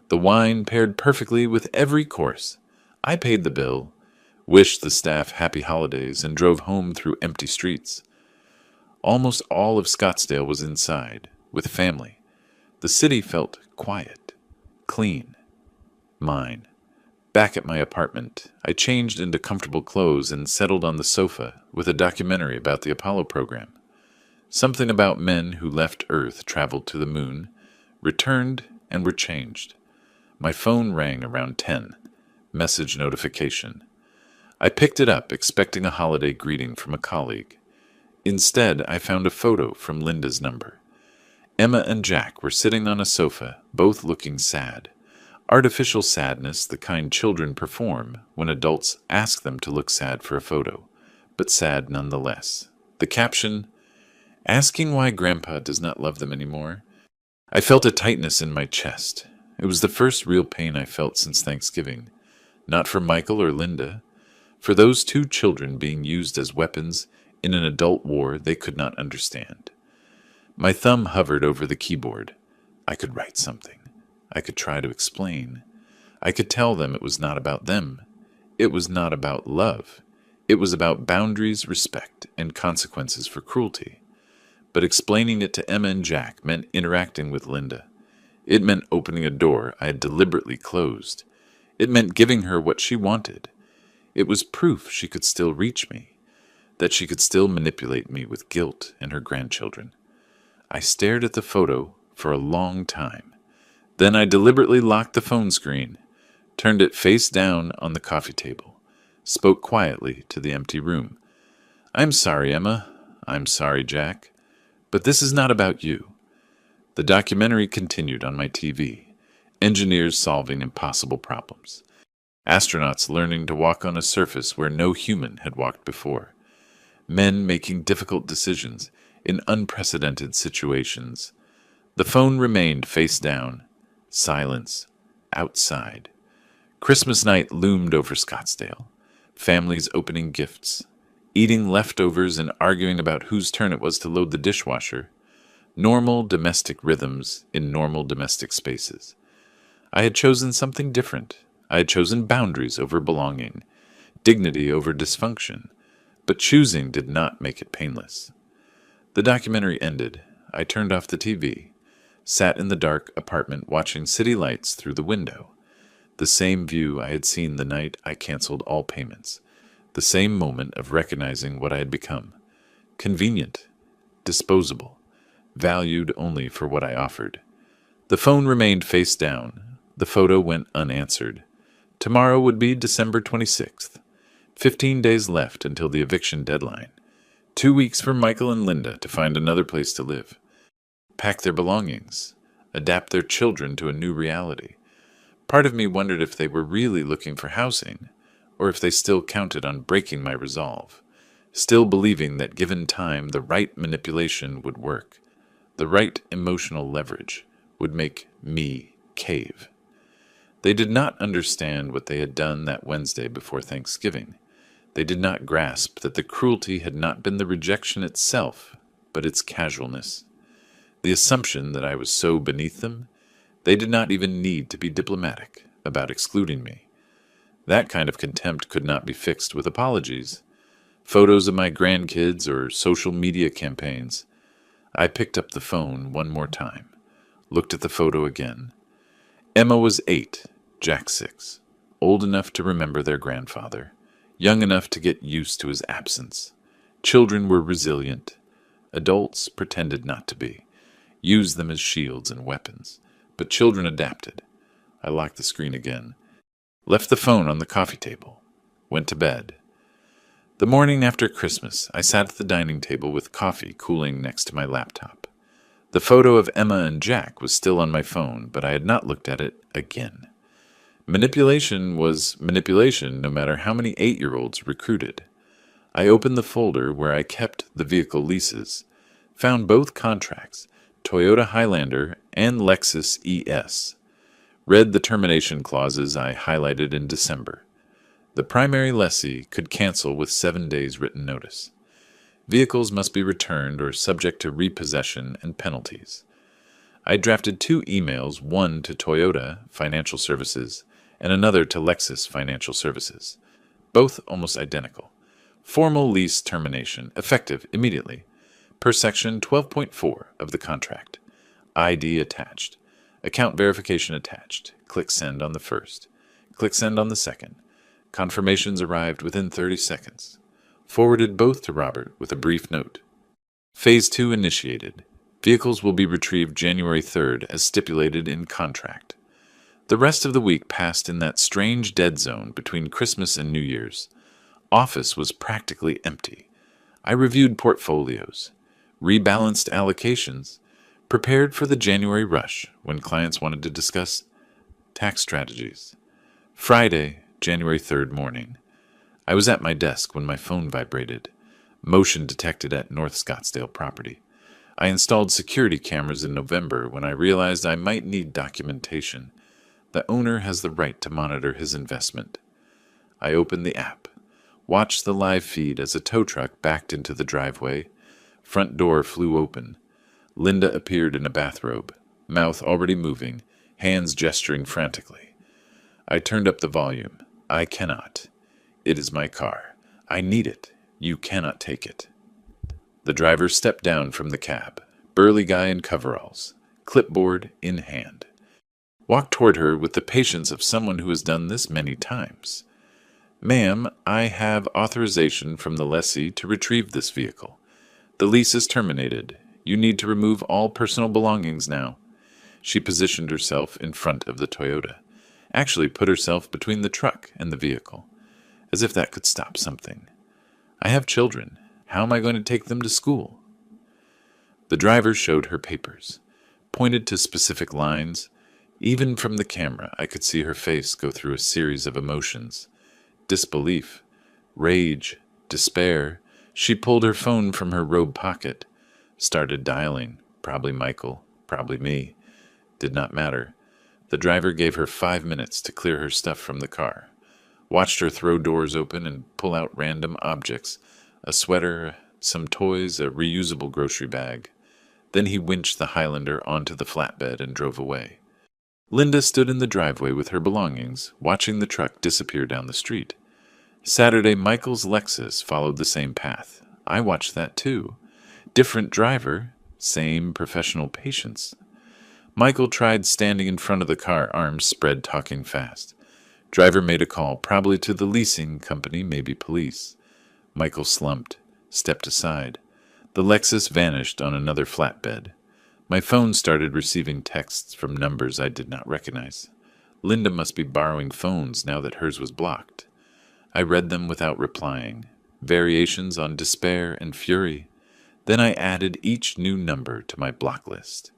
The wine paired perfectly with every course. I paid the bill, wished the staff happy holidays, and drove home through empty streets. Almost all of Scottsdale was inside, with family. The city felt quiet, clean, mine. Back at my apartment, I changed into comfortable clothes and settled on the sofa with a documentary about the Apollo program. Something about men who left Earth, traveled to the moon, returned, and were changed. My phone rang around 10. Message notification. I picked it up, expecting a holiday greeting from a colleague. Instead, I found a photo from Linda's number. Emma and Jack were sitting on a sofa, both looking sad. Artificial sadness, the kind children perform when adults ask them to look sad for a photo, but sad nonetheless. The caption, "Asking why Grandpa does not love them anymore." I felt a tightness in my chest. It was the first real pain I felt since Thanksgiving. Not for Michael or Linda. For those two children being used as weapons in an adult war they could not understand. My thumb hovered over the keyboard. I could write something. I could try to explain. I could tell them it was not about them. It was not about love. It was about boundaries, respect, and consequences for cruelty. But explaining it to Emma and Jack meant interacting with Linda. It meant opening a door I had deliberately closed. It meant giving her what she wanted. It was proof she could still reach me, that she could still manipulate me with guilt and her grandchildren. I stared at the photo for a long time. Then I deliberately locked the phone screen, turned it face down on the coffee table, spoke quietly to the empty room. "I'm sorry, Emma. I'm sorry, Jack. But this is not about you." The documentary continued on my TV. Engineers solving impossible problems. Astronauts learning to walk on a surface where no human had walked before. Men making difficult decisions in unprecedented situations. The phone remained face down. Silence. Outside. Christmas night loomed over Scottsdale. Families opening gifts. Eating leftovers and arguing about whose turn it was to load the dishwasher. Normal domestic rhythms in normal domestic spaces. I had chosen something different. I had chosen boundaries over belonging, dignity over dysfunction, but choosing did not make it painless. The documentary ended. I turned off the TV, sat in the dark apartment watching city lights through the window. The same view I had seen the night I canceled all payments. The same moment of recognizing what I had become. Convenient, disposable, valued only for what I offered. The phone remained face down. The photo went unanswered. Tomorrow would be December 26th. 15 days left until the eviction deadline. 2 weeks for Michael and Linda to find another place to live. Pack their belongings. Adapt their children to a new reality. Part of me wondered if they were really looking for housing, or if they still counted on breaking my resolve, still believing that given time the right manipulation would work, the right emotional leverage would make me cave. They did not understand what they had done that Wednesday before Thanksgiving. They did not grasp that the cruelty had not been the rejection itself, but its casualness. The assumption that I was so beneath them, they did not even need to be diplomatic about excluding me. That kind of contempt could not be fixed with apologies, photos of my grandkids, or social media campaigns. I picked up the phone one more time. Looked at the photo again. Emma was 8, Jack 6, old enough to remember their grandfather, young enough to get used to his absence. Children were resilient. Adults pretended not to be, used them as shields and weapons. But children adapted. I locked the screen again. Left the phone on the coffee table. Went to bed. The morning after Christmas, I sat at the dining table with coffee cooling next to my laptop. The photo of Emma and Jack was still on my phone, but I had not looked at it again. Manipulation was manipulation no matter how many 8-year-olds recruited. I opened the folder where I kept the vehicle leases, found both contracts, Toyota Highlander and Lexus ES. Read the termination clauses I highlighted in December. The primary lessee could cancel with 7 days written notice. Vehicles must be returned or subject to repossession and penalties. I drafted 2 emails, one to Toyota Financial Services and another to Lexus Financial Services, both almost identical. Formal lease termination, effective immediately, per section 12.4 of the contract. ID attached. Account verification attached. Click send on the first. Click send on the second. Confirmations arrived within 30 seconds. Forwarded both to Robert with a brief note. Phase 2 initiated. Vehicles will be retrieved January 3rd as stipulated in contract. The rest of the week passed in that strange dead zone between Christmas and New Year's. Office was practically empty. I reviewed portfolios, rebalanced allocations, prepared for the January rush when clients wanted to discuss tax strategies. Friday, January 3rd morning. I was at my desk when my phone vibrated. Motion detected at North Scottsdale property. I installed security cameras in November when I realized I might need documentation. The owner has the right to monitor his investment. I opened the app, watched the live feed as a tow truck backed into the driveway. Front door flew open. Linda appeared in a bathrobe, mouth already moving, hands gesturing frantically. I turned up the volume. I cannot. It is my car. I need it. You cannot take it. The driver stepped down from the cab, burly guy in coveralls, clipboard in hand. Walked toward her with the patience of someone who has done this many times. Ma'am, I have authorization from the lessee to retrieve this vehicle. The lease is terminated. You need to remove all personal belongings now. She positioned herself in front of the Toyota, actually put herself between the truck and the vehicle, as if that could stop something. I have children. How am I going to take them to school? The driver showed her papers, pointed to specific lines. Even from the camera, I could see her face go through a series of emotions. Disbelief, rage, despair. She pulled her phone from her robe pocket, started dialing. Probably Michael, probably me. Did not matter. The driver gave her 5 minutes to clear her stuff from the car. Watched her throw doors open and pull out random objects, a sweater, some toys, a reusable grocery bag. Then he winched the Highlander onto the flatbed and drove away. Linda stood in the driveway with her belongings, watching the truck disappear down the street. Saturday, Michael's Lexus followed the same path. I watched that too. Different driver, same professional patience. Michael tried standing in front of the car, arms spread, talking fast. Driver made a call, probably to the leasing company, maybe police. Michael slumped, stepped aside. The Lexus vanished on another flatbed. My phone started receiving texts from numbers I did not recognize. Linda must be borrowing phones now that hers was blocked. I read them without replying. Variations on despair and fury. Then I added each new number to my block list.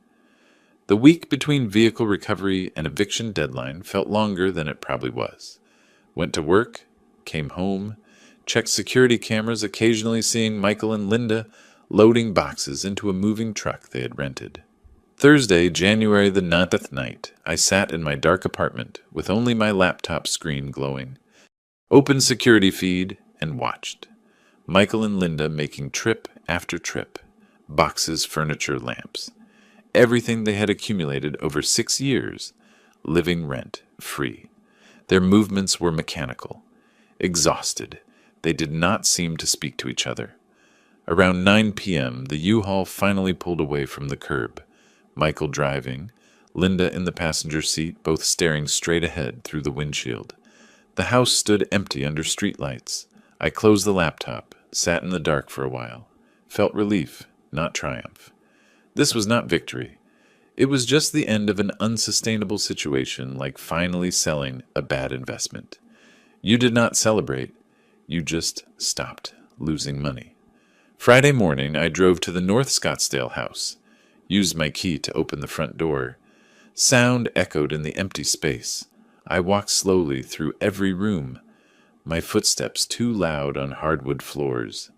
The week between vehicle recovery and eviction deadline felt longer than it probably was. Went to work, came home, checked security cameras, occasionally seeing Michael and Linda loading boxes into a moving truck they had rented. Thursday, January the 9th night, I sat in my dark apartment with only my laptop screen glowing. Opened security feed and watched. Michael and Linda making trip after trip. Boxes, furniture, lamps. Everything they had accumulated over 6 years, living rent-free. Their movements were mechanical. Exhausted, they did not seem to speak to each other. Around 9 p.m., the U-Haul finally pulled away from the curb. Michael driving, Linda in the passenger seat, both staring straight ahead through the windshield. The house stood empty under streetlights. I closed the laptop, sat in the dark for a while. Felt relief, not triumph. This was not victory. It was just the end of an unsustainable situation, like finally selling a bad investment. You did not celebrate. You just stopped losing money. Friday morning, I drove to the North Scottsdale house, used my key to open the front door. Sound echoed in the empty space. I walked slowly through every room, my footsteps too loud on hardwood floors.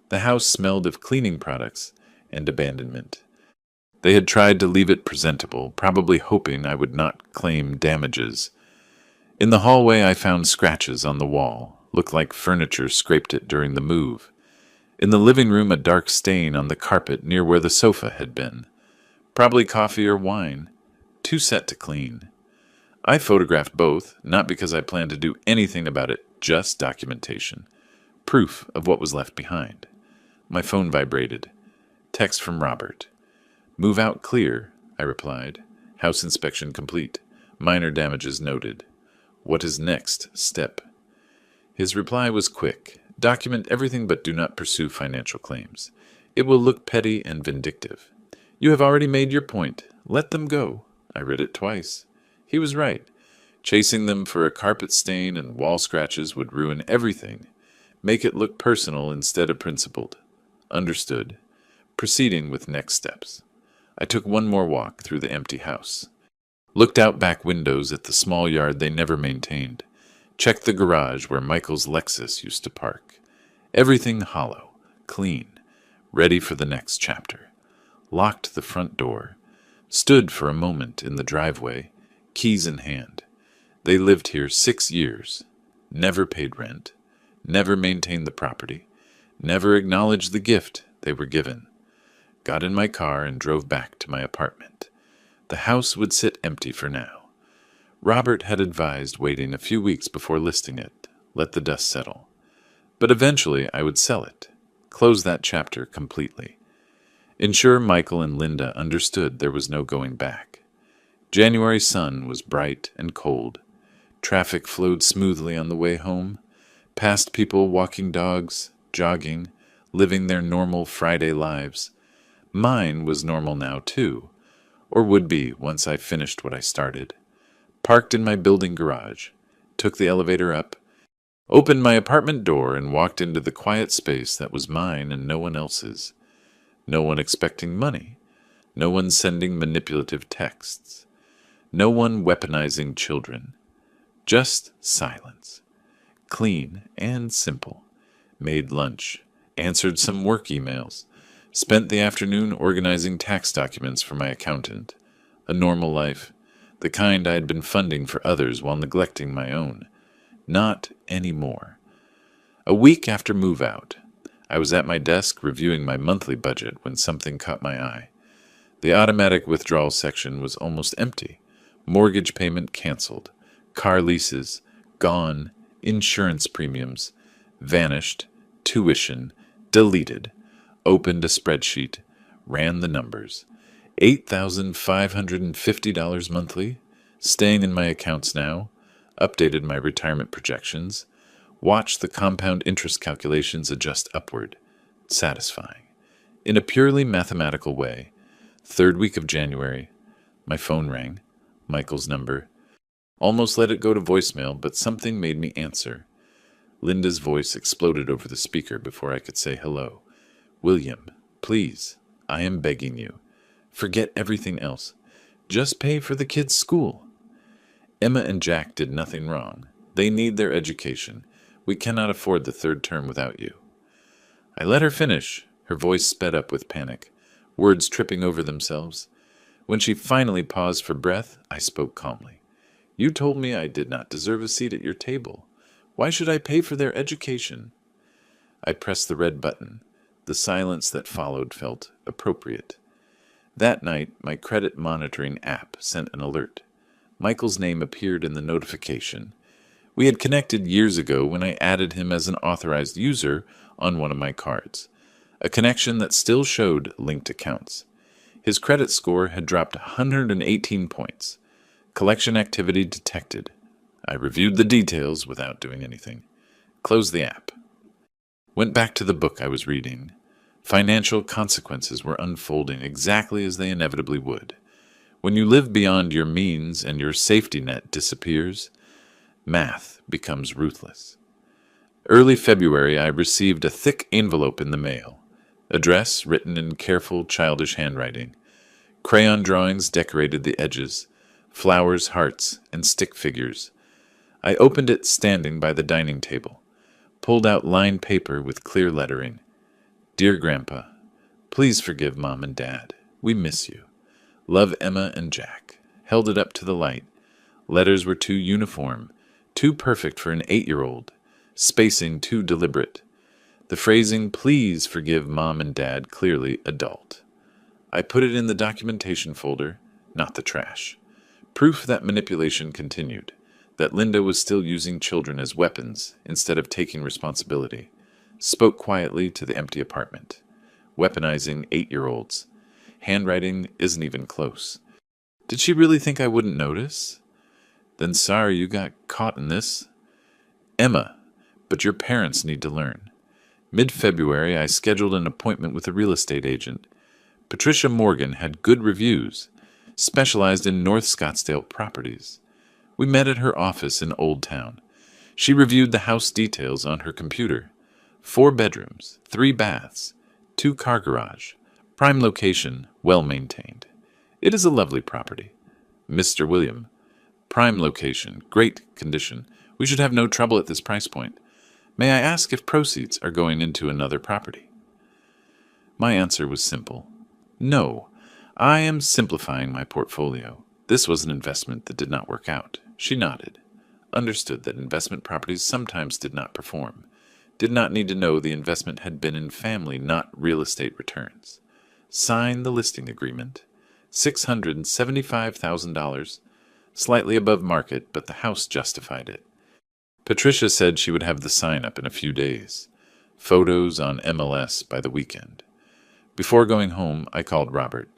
The house smelled of cleaning products and abandonment. They had tried to leave it presentable, probably hoping I would not claim damages. In the hallway, I found scratches on the wall, looked like furniture scraped it during the move. In the living room, a dark stain on the carpet near where the sofa had been. Probably coffee or wine, too set to clean. I photographed both, not because I planned to do anything about it, just documentation. Proof of what was left behind. My phone vibrated. Text from Robert. "Move out clear," I replied. "House inspection complete. Minor damages noted. What is next step?" His reply was quick. "Document everything but do not pursue financial claims. It will look petty and vindictive. You have already made your point. Let them go." I read it twice. He was right. Chasing them for a carpet stain and wall scratches would ruin everything. Make it look personal instead of principled. Understood. Proceeding with next steps. I took one more walk through the empty house. Looked out back windows at the small yard they never maintained. Checked the garage where Michael's Lexus used to park. Everything hollow, clean, ready for the next chapter. Locked the front door. Stood for a moment in the driveway, keys in hand. They lived here 6 years. Never paid rent. Never maintained the property. Never acknowledged the gift they were given. Got in my car and drove back to my apartment. The house would sit empty for now. Robert had advised waiting a few weeks before listing it, let the dust settle. But eventually I would sell it, close that chapter completely. Ensure Michael and Linda understood there was no going back. January sun was bright and cold. Traffic flowed smoothly on the way home. Past people walking dogs, jogging, living their normal Friday lives. Mine was normal now, too, or would be once I finished what I started. Parked in my building garage, took the elevator up, opened my apartment door and walked into the quiet space that was mine and no one else's. No one expecting money. No one sending manipulative texts. No one weaponizing children. Just silence. Clean and simple. Made lunch. Answered some work emails. Spent the afternoon organizing tax documents for my accountant. A normal life. The kind I had been funding for others while neglecting my own. Not anymore. A week after move-out, I was at my desk reviewing my monthly budget when something caught my eye. The automatic withdrawal section was almost empty. Mortgage payment canceled. Car leases gone. Insurance premiums vanished. Tuition deleted. Opened a spreadsheet. Ran the numbers. $8,550 monthly. Staying in my accounts now. Updated my retirement projections. Watched the compound interest calculations adjust upward. Satisfying. In a purely mathematical way. Third week of January. My phone rang. Michael's number. Almost let it go to voicemail, but something made me answer. Linda's voice exploded over the speaker before I could say hello. "William, please, I am begging you. Forget everything else. Just pay for the kids' school. Emma and Jack did nothing wrong. They need their education. We cannot afford the third term without you." I let her finish. Her voice sped up with panic, words tripping over themselves. When she finally paused for breath, I spoke calmly. "You told me I did not deserve a seat at your table. Why should I pay for their education?" I pressed the red button. The silence that followed felt appropriate. That night, my credit monitoring app sent an alert. Michael's name appeared in the notification. We had connected years ago when I added him as an authorized user on one of my cards, a connection that still showed linked accounts. His credit score had dropped 118 points. Collection activity detected. I reviewed the details without doing anything. Closed the app. Went back to the book I was reading. Financial consequences were unfolding exactly as they inevitably would. When you live beyond your means and your safety net disappears, math becomes ruthless. Early February, I received a thick envelope in the mail. Address written in careful, childish handwriting. Crayon drawings decorated the edges. Flowers, hearts, and stick figures. I opened it standing by the dining table. Pulled out lined paper with clear lettering. Dear Grandpa, please forgive Mom and Dad. We miss you. Love, Emma and Jack. Held it up to the light. Letters were too uniform, too perfect for an 8-year-old. Spacing too deliberate. The phrasing, please forgive Mom and Dad, clearly adult. I put it in the documentation folder, not the trash. Proof that manipulation continued, that Linda was still using children as weapons instead of taking responsibility. Spoke quietly to the empty apartment. Weaponizing 8-year-olds. Handwriting isn't even close. Did she really think I wouldn't notice? Then sorry you got caught in this. Emma, but your parents need to learn. Mid-February, I scheduled an appointment with a real estate agent. Patricia Morgan had good reviews, specialized in North Scottsdale properties. We met at her office in Old Town. She reviewed the house details on her computer. 4 bedrooms, 3 baths, 2-car garage, prime location, well maintained. It is a lovely property. Mr. William, prime location, great condition. We should have no trouble at this price point. May I ask if proceeds are going into another property? My answer was simple. No, I am simplifying my portfolio. This was an investment that did not work out. She nodded. Understood that investment properties sometimes did not perform. Did not need to know the investment had been in family, not real estate returns. Signed the listing agreement. $675,000. Slightly above market, but the house justified it. Patricia said she would have the sign up in a few days. Photos on MLS by the weekend. Before going home, I called Robert.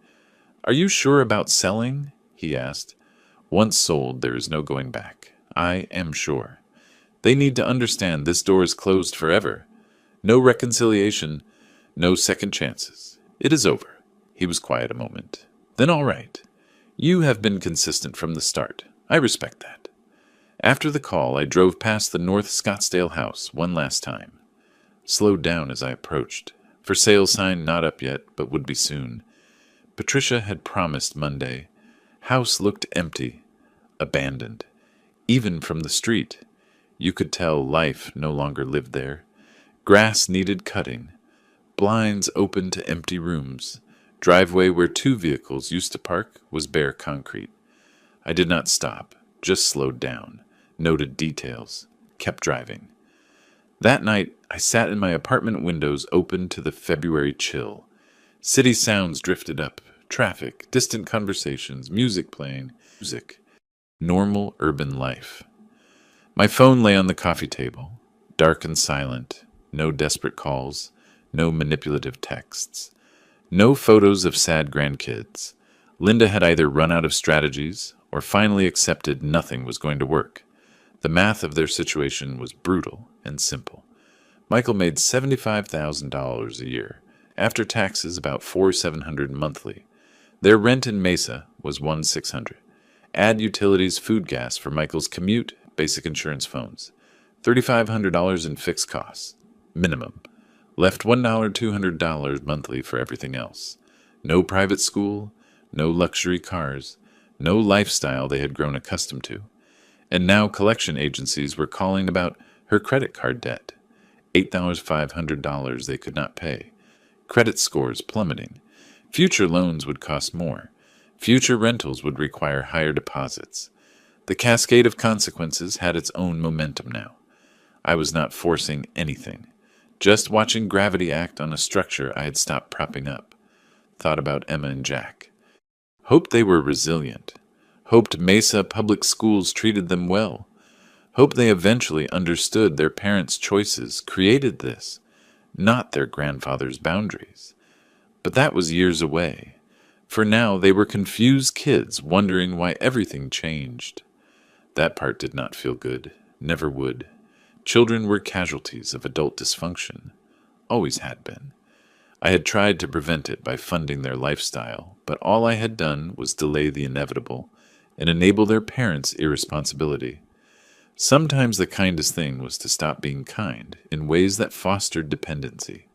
Are you sure about selling? He asked. Once sold, there is no going back. I am sure. They need to understand this door is closed forever. No reconciliation, no second chances. It is over. He was quiet a moment. Then all right. You have been consistent from the start. I respect that. After the call, I drove past the North Scottsdale house one last time. Slowed down as I approached. For sale sign not up yet, but would be soon. Patricia had promised Monday. House looked empty, abandoned. Even from the street, you could tell life no longer lived there. Grass needed cutting. Blinds open to empty rooms. Driveway where 2 vehicles used to park was bare concrete. I did not stop, just slowed down. Noted details, kept driving. That night, I sat in my apartment windows open to the February chill. City sounds drifted up, traffic, distant conversations, music playing, normal urban life. My phone lay on the coffee table, dark and silent, no desperate calls, no manipulative texts, no photos of sad grandkids. Linda had either run out of strategies or finally accepted nothing was going to work. The math of their situation was brutal and simple. Michael made $75,000 a year. After taxes, about $4,700 monthly. Their rent in Mesa was $1,600. Add utilities, food, gas for Michael's commute, basic insurance, phones. $3,500 in fixed costs, minimum. Left $200 monthly for everything else. No private school, no luxury cars, no lifestyle they had grown accustomed to. And now collection agencies were calling about her credit card debt. $8,500 they could not pay. Credit scores plummeting. Future loans would cost more. Future rentals would require higher deposits. The cascade of consequences had its own momentum now. I was not forcing anything. Just watching gravity act on a structure I had stopped propping up. Thought about Emma and Jack. Hoped they were resilient. Hoped Mesa public schools treated them well. Hoped they eventually understood their parents' choices created this, not their grandfather's boundaries. But that was years away. For now, they were confused kids wondering why everything changed. That part did not feel good, never would. Children were casualties of adult dysfunction, always had been. I had tried to prevent it by funding their lifestyle, but all I had done was delay the inevitable and enable their parents' irresponsibility. Sometimes the kindest thing was to stop being kind in ways that fostered dependency.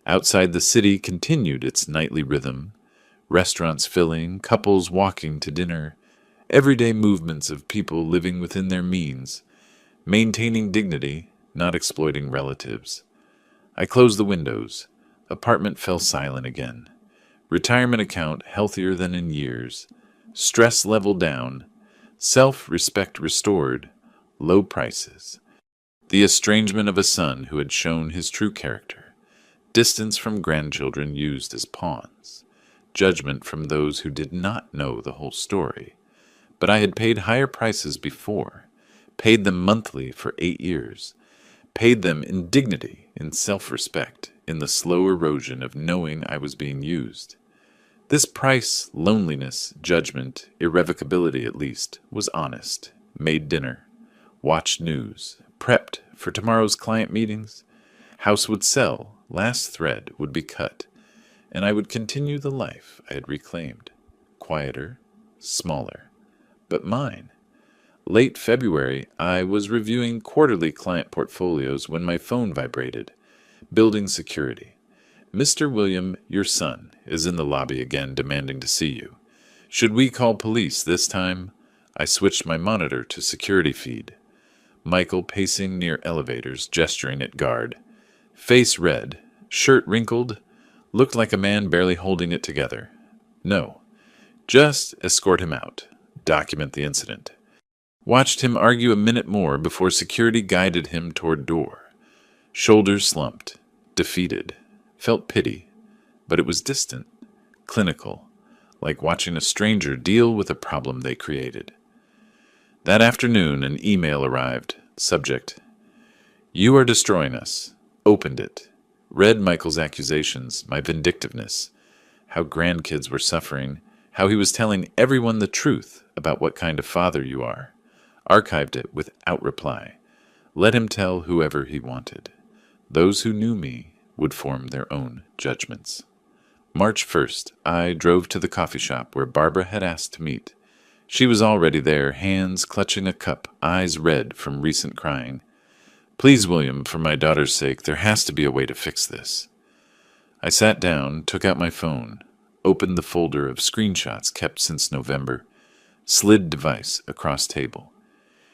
Outside the city continued its nightly rhythm, restaurants filling, couples walking to dinner, everyday movements of people living within their means, maintaining dignity, not exploiting relatives. I closed the windows. Apartment fell silent again. Retirement account healthier than in years. Stress level down. Self-respect restored. Low prices. The estrangement of a son who had shown his true character. Distance from grandchildren used as pawns. Judgment from those who did not know the whole story. But I had paid higher prices before. Paid them monthly for 8 years. Paid them in dignity, in self-respect, in the slow erosion of knowing I was being used. This price, loneliness, judgment, irrevocability at least, was honest. Made dinner. Watched news. Prepped for tomorrow's client meetings. House would sell. Last thread would be cut. And I would continue the life I had reclaimed. Quieter, smaller, but mine. Late February, I was reviewing quarterly client portfolios when my phone vibrated. Building security. Mr. William, your son, is in the lobby again demanding to see you. Should we call police this time? I switched my monitor to security feed. Michael pacing near elevators, gesturing at guard. Face red, shirt wrinkled, looked like a man barely holding it together. No. Just escort him out. Document the incident. Watched him argue a minute more before security guided him toward door. Shoulders slumped, defeated, felt pity, but it was distant, clinical, like watching a stranger deal with a problem they created. That afternoon, an email arrived. Subject: You are destroying us. Opened it. Read Michael's accusations, my vindictiveness, how grandkids were suffering, how he was telling everyone the truth about what kind of father you are. Archived it without reply. Let him tell whoever he wanted. Those who knew me would form their own judgments. March 1st, I drove to the coffee shop where Barbara had asked to meet. She was already there, hands clutching a cup, eyes red from recent crying. Please, William, for my daughter's sake, there has to be a way to fix this. I sat down, took out my phone, opened the folder of screenshots kept since November, slid device across table.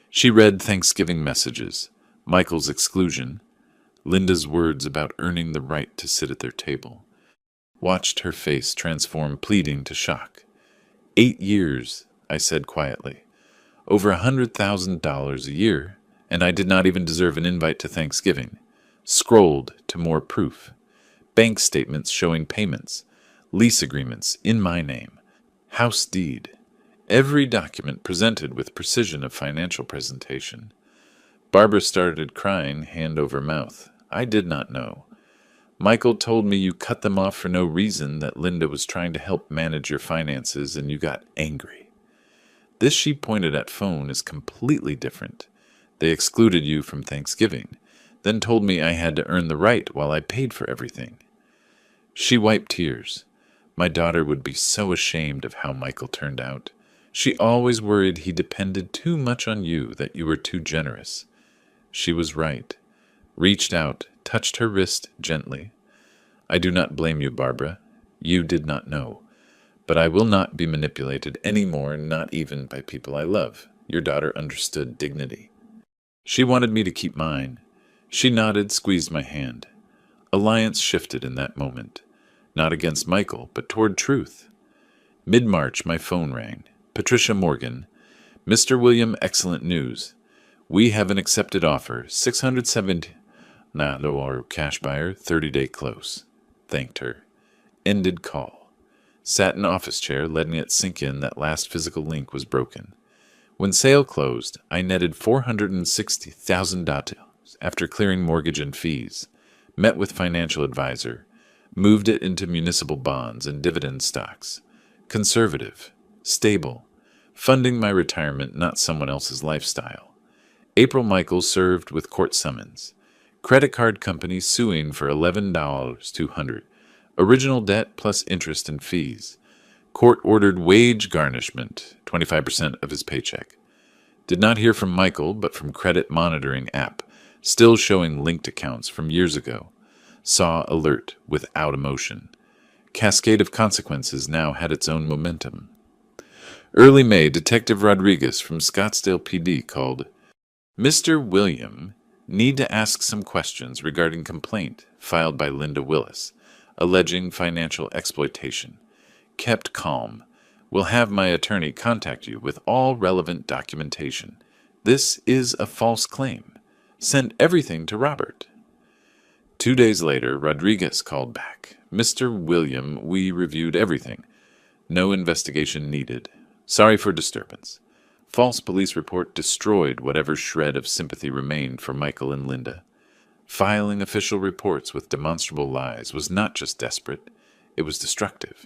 She read Thanksgiving messages, Michael's exclusion, Linda's words about earning the right to sit at their table. Watched her face transform pleading to shock. 8 years, I said quietly. Over $100,000 a year, and I did not even deserve an invite to Thanksgiving. Scrolled to more proof. Bank statements showing payments. Lease agreements in my name. House deed. Every document presented with precision of financial presentation. Barbara started crying, hand over mouth. I did not know. Michael told me you cut them off for no reason, that Linda was trying to help manage your finances, and you got angry. This, she pointed at phone, is completely different. They excluded you from Thanksgiving, then told me I had to earn the right while I paid for everything. She wiped tears. My daughter would be so ashamed of how Michael turned out. She always worried he depended too much on you, that you were too generous. She was right. Reached out, touched her wrist gently. I do not blame you, Barbara. You did not know. But I will not be manipulated any more, not even by people I love. Your daughter understood dignity. She wanted me to keep mine. She nodded, squeezed my hand. Alliance shifted in that moment. Not against Michael, but toward truth. Mid-March, my phone rang. Patricia Morgan. Mr. William, excellent news. We have an accepted offer, $670. Or cash buyer, 30-day close. Thanked her. Ended call. Sat in office chair, letting it sink in that last physical link was broken. When sale closed, I netted $460,000 after clearing mortgage and fees. Met with financial advisor. Moved it into municipal bonds and dividend stocks. Conservative. Stable. Funding my retirement, not someone else's lifestyle. April Michaels served with court summons. Credit card company suing for $11,200. Original debt plus interest and fees. Court ordered wage garnishment, 25% of his paycheck. Did not hear from Michael, but from credit monitoring app, still showing linked accounts from years ago. Saw alert without emotion. Cascade of consequences now had its own momentum. Early May, Detective Rodriguez from Scottsdale PD called, Mr. William, need to ask some questions regarding complaint filed by Linda Willis, alleging financial exploitation. Kept calm. Will have my attorney contact you with all relevant documentation. This is a false claim. Send everything to Robert. 2 days later, Rodriguez called back. Mr. William, we reviewed everything. No investigation needed. Sorry for disturbance. False police report destroyed whatever shred of sympathy remained for Michael and Linda. Filing official reports with demonstrable lies was not just desperate, it was destructive.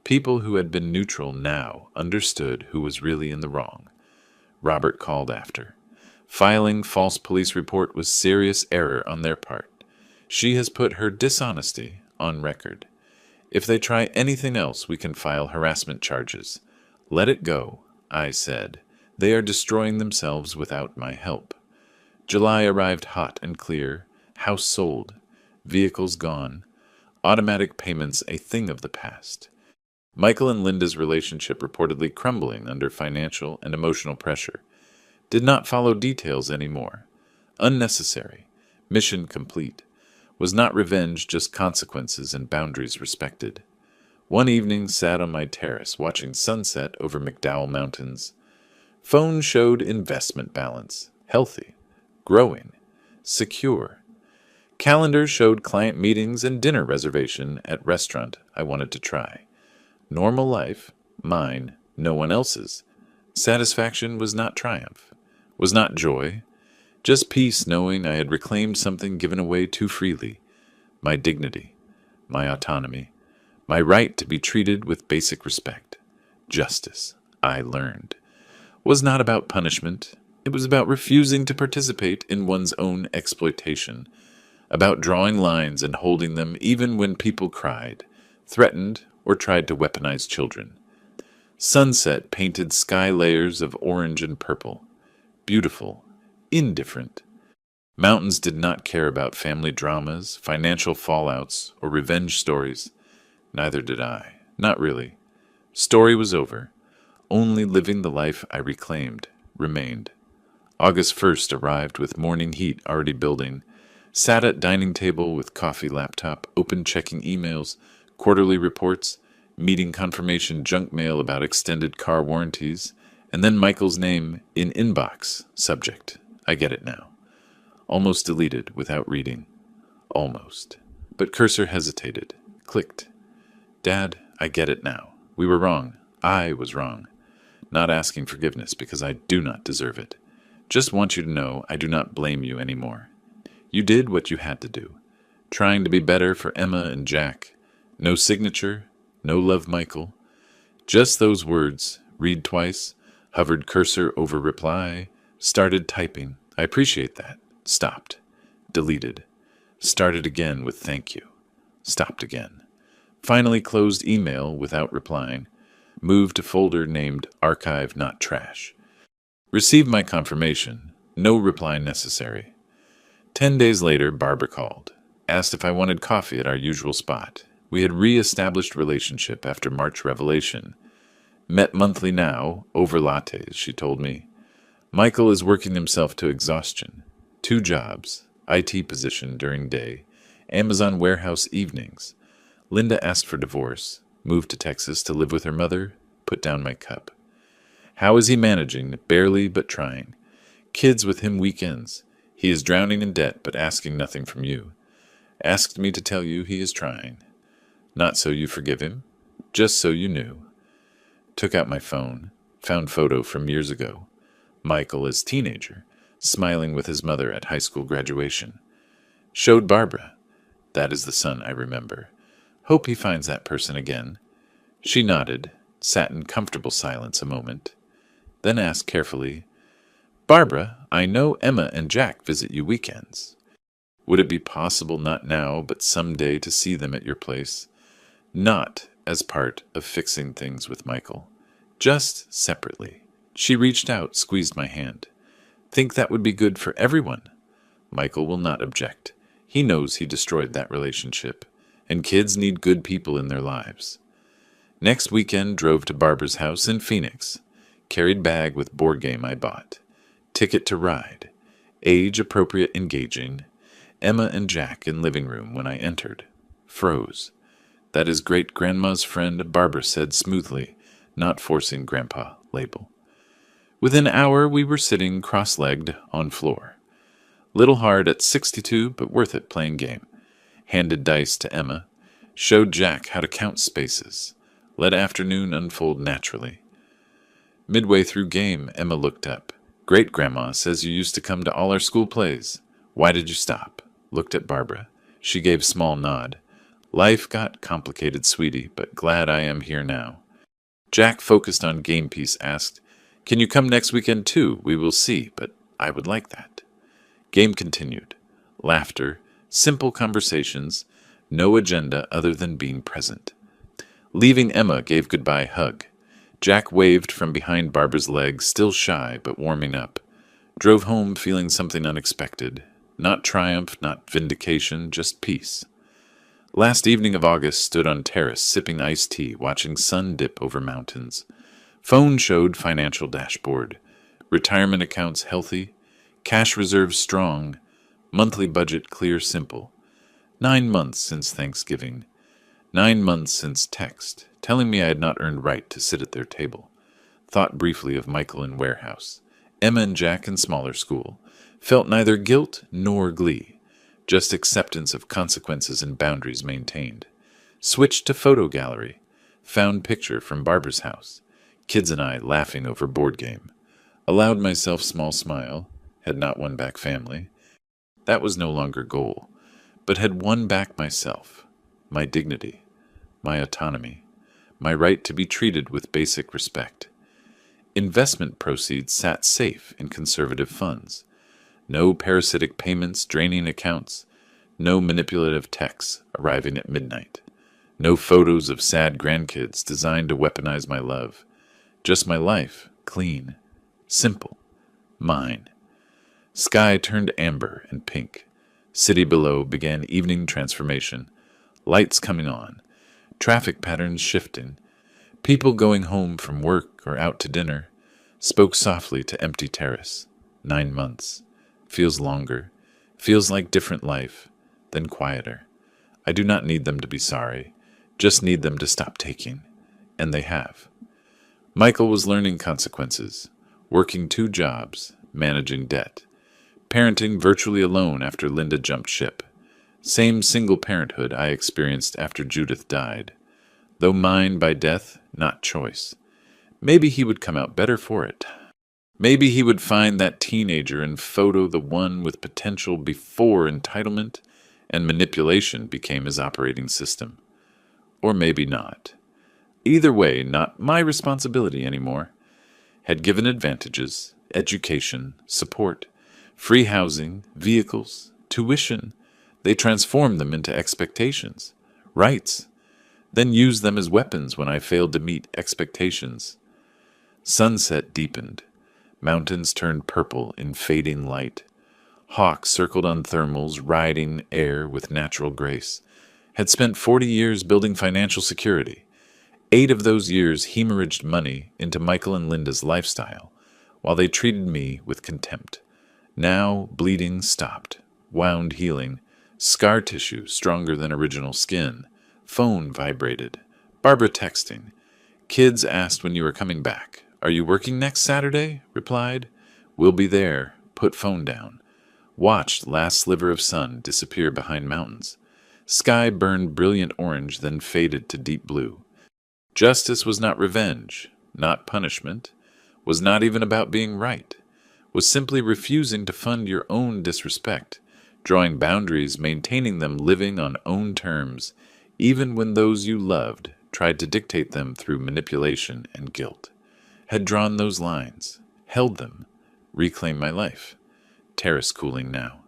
People who had been neutral now understood who was really in the wrong. Robert called after. Filing false police report was serious error on their part. She has put her dishonesty on record. If they try anything else, we can file harassment charges. Let it go, I said. They are destroying themselves without my help. July arrived hot and clear. House sold. Vehicles gone. Automatic payments a thing of the past. Michael and Linda's relationship reportedly crumbling under financial and emotional pressure. Did not follow details anymore. Unnecessary. Mission complete. Was not revenge, just consequences and boundaries respected. One evening sat on my terrace watching sunset over McDowell Mountains. Phone showed investment balance. Healthy. Growing. Secure. Calendar showed client meetings and dinner reservation at restaurant I wanted to try. Normal life. Mine. No one else's. Satisfaction was not triumph. Was not joy. Just peace knowing I had reclaimed something given away too freely. My dignity. My autonomy. My right to be treated with basic respect. Justice. I learned. Was not about punishment. It was about refusing to participate in one's own exploitation. About drawing lines and holding them even when people cried, threatened, or tried to weaponize children. Sunset painted sky layers of orange and purple. Beautiful. Indifferent. Mountains did not care about family dramas, financial fallouts, or revenge stories. Neither did I. Not really. Story was over. Only living the life I reclaimed remained. August 1st arrived with morning heat already building. Sat at dining table with coffee laptop, open checking emails, quarterly reports, meeting confirmation junk mail about extended car warranties, and then Michael's name in inbox, subject. I get it now. Almost deleted without reading. Almost. But cursor hesitated. Clicked. Dad, I get it now. We were wrong. I was wrong. Not asking forgiveness because I do not deserve it. Just want you to know I do not blame you anymore. You did what you had to do. Trying to be better for Emma and Jack. No signature. No love, Michael. Just those words. Read twice. Hovered cursor over reply. Started typing. I appreciate that. Stopped. Deleted. Started again with thank you. Stopped again. Finally closed email without replying. Moved to folder named Archive Not Trash. Received my confirmation. No reply necessary. 10 days later, Barbara called. Asked if I wanted coffee at our usual spot. We had re-established relationship after March revelation. Met monthly now, over lattes, she told me. Michael is working himself to exhaustion. 2 jobs, IT position during day, Amazon warehouse evenings. Linda asked for divorce, moved to Texas to live with her mother, put down my cup. How is he managing? Barely, but trying. Kids with him weekends. He is drowning in debt, but asking nothing from you. Asked me to tell you he is trying. Not so you forgive him, just so you knew. Took out my phone, found photo from years ago. Michael as teenager, smiling with his mother at high school graduation. Showed Barbara. That is the son I remember. Hope he finds that person again. She nodded, sat in comfortable silence a moment, then asked carefully, "Barbara, I know Emma and Jack visit you weekends. Would it be possible not now, but some day to see them at your place? Not as part of fixing things with Michael. Just separately." She reached out, squeezed my hand. "Think that would be good for everyone?" Michael will not object. He knows he destroyed that relationship, and kids need good people in their lives. Next weekend drove to Barbara's house in Phoenix. Carried bag with board game I bought. Ticket to ride. Age appropriate engaging. Emma and Jack in living room when I entered. Froze. "That is great-grandma's friend," Barbara said smoothly, not forcing Grandpa label. Within an hour we were sitting cross-legged on floor. Little hard at 62, but worth it playing game. Handed dice to Emma. Showed Jack how to count spaces. Let afternoon unfold naturally. Midway through game, Emma looked up. "Great-grandma says you used to come to all our school plays. Why did you stop?" Looked at Barbara. She gave small nod. "Life got complicated, sweetie, but glad I am here now." Jack, focused on game piece, asked, "Can you come next weekend too? We will see, but I would like that." Game continued. Laughter, simple conversations, no agenda other than being present. Leaving, Emma gave goodbye hug. Jack waved from behind Barbara's legs, still shy but warming up. Drove home feeling something unexpected. Not triumph, not vindication, just peace. Last evening of August, stood on terrace sipping iced tea, watching sun dip over mountains. Phone showed financial dashboard. Retirement accounts healthy. Cash reserves strong. Monthly budget clear, simple. 9 months since Thanksgiving. 9 months since text, telling me I had not earned right to sit at their table. Thought briefly of Michael in warehouse. Emma and Jack in smaller school. Felt neither guilt nor glee. Just acceptance of consequences and boundaries maintained. Switched to photo gallery. Found picture from Barbara's house. Kids and I laughing over board game. Allowed myself small smile. Had not won back family. That was no longer goal, but had won back myself, my dignity, my autonomy, my right to be treated with basic respect. Investment proceeds sat safe in conservative funds. No parasitic payments draining accounts. No manipulative texts arriving at midnight. No photos of sad grandkids designed to weaponize my love. Just my life, clean, simple, mine. Sky turned amber and pink. City below began evening transformation. Lights coming on. Traffic patterns shifting. People going home from work or out to dinner. Spoke softly to empty terrace. 9 months. Feels longer. Feels like different life. Then quieter. I do not need them to be sorry. Just need them to stop taking. And they have. Michael was learning consequences. Working 2 jobs. Managing debt. Parenting virtually alone after Linda jumped ship. Same single parenthood I experienced after Judith died. Though mine by death, not choice. Maybe he would come out better for it. Maybe he would find that teenager and photo the one with potential before entitlement and manipulation became his operating system. Or maybe not. Either way, not my responsibility anymore. Had given advantages, education, support, free housing, vehicles, tuition. They transformed them into expectations, rights, then used them as weapons when I failed to meet expectations. Sunset deepened. Mountains turned purple in fading light. Hawks circled on thermals, riding air with natural grace. Had spent 40 years building financial security. 8 of those years hemorrhaged money into Michael and Linda's lifestyle, while they treated me with contempt. Now bleeding stopped, wound healing, scar tissue stronger than original skin. Phone vibrated. Barbara texting. Kids asked when you were coming back. "Are you working next Saturday?" Replied. "We'll be there." Put phone down. Watched last sliver of sun disappear behind mountains. Sky burned brilliant orange, then faded to deep blue. Justice was not revenge, not punishment, was not even about being right. Was simply refusing to fund your own disrespect, drawing boundaries, maintaining them, living on own terms, even when those you loved tried to dictate them through manipulation and guilt. Had drawn those lines, held them, reclaimed my life. Terrace cooling now.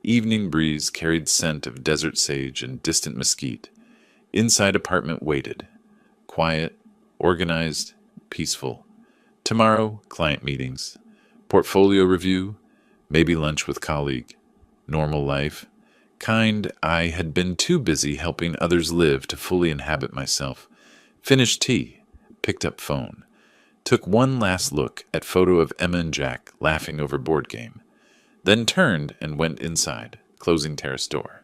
Evening breeze carried scent of desert sage and distant mesquite. Inside apartment waited. Quiet, organized, peaceful. Tomorrow, client meetings. Portfolio review. Maybe lunch with colleague. Normal life. Kind I had been too busy helping others live to fully inhabit myself. Finished tea. Picked up phone. Took one last look at photo of Emma and Jack laughing over board game. Then turned and went inside, closing terrace door.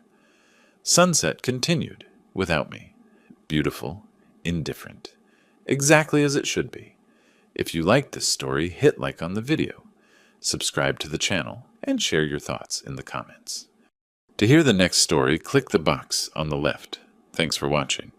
Sunset continued, without me. Beautiful, indifferent. Exactly as it should be. If you liked this story, hit like on the video. Subscribe to the channel, and share your thoughts in the comments. To hear the next story, click the box on the left. Thanks for watching.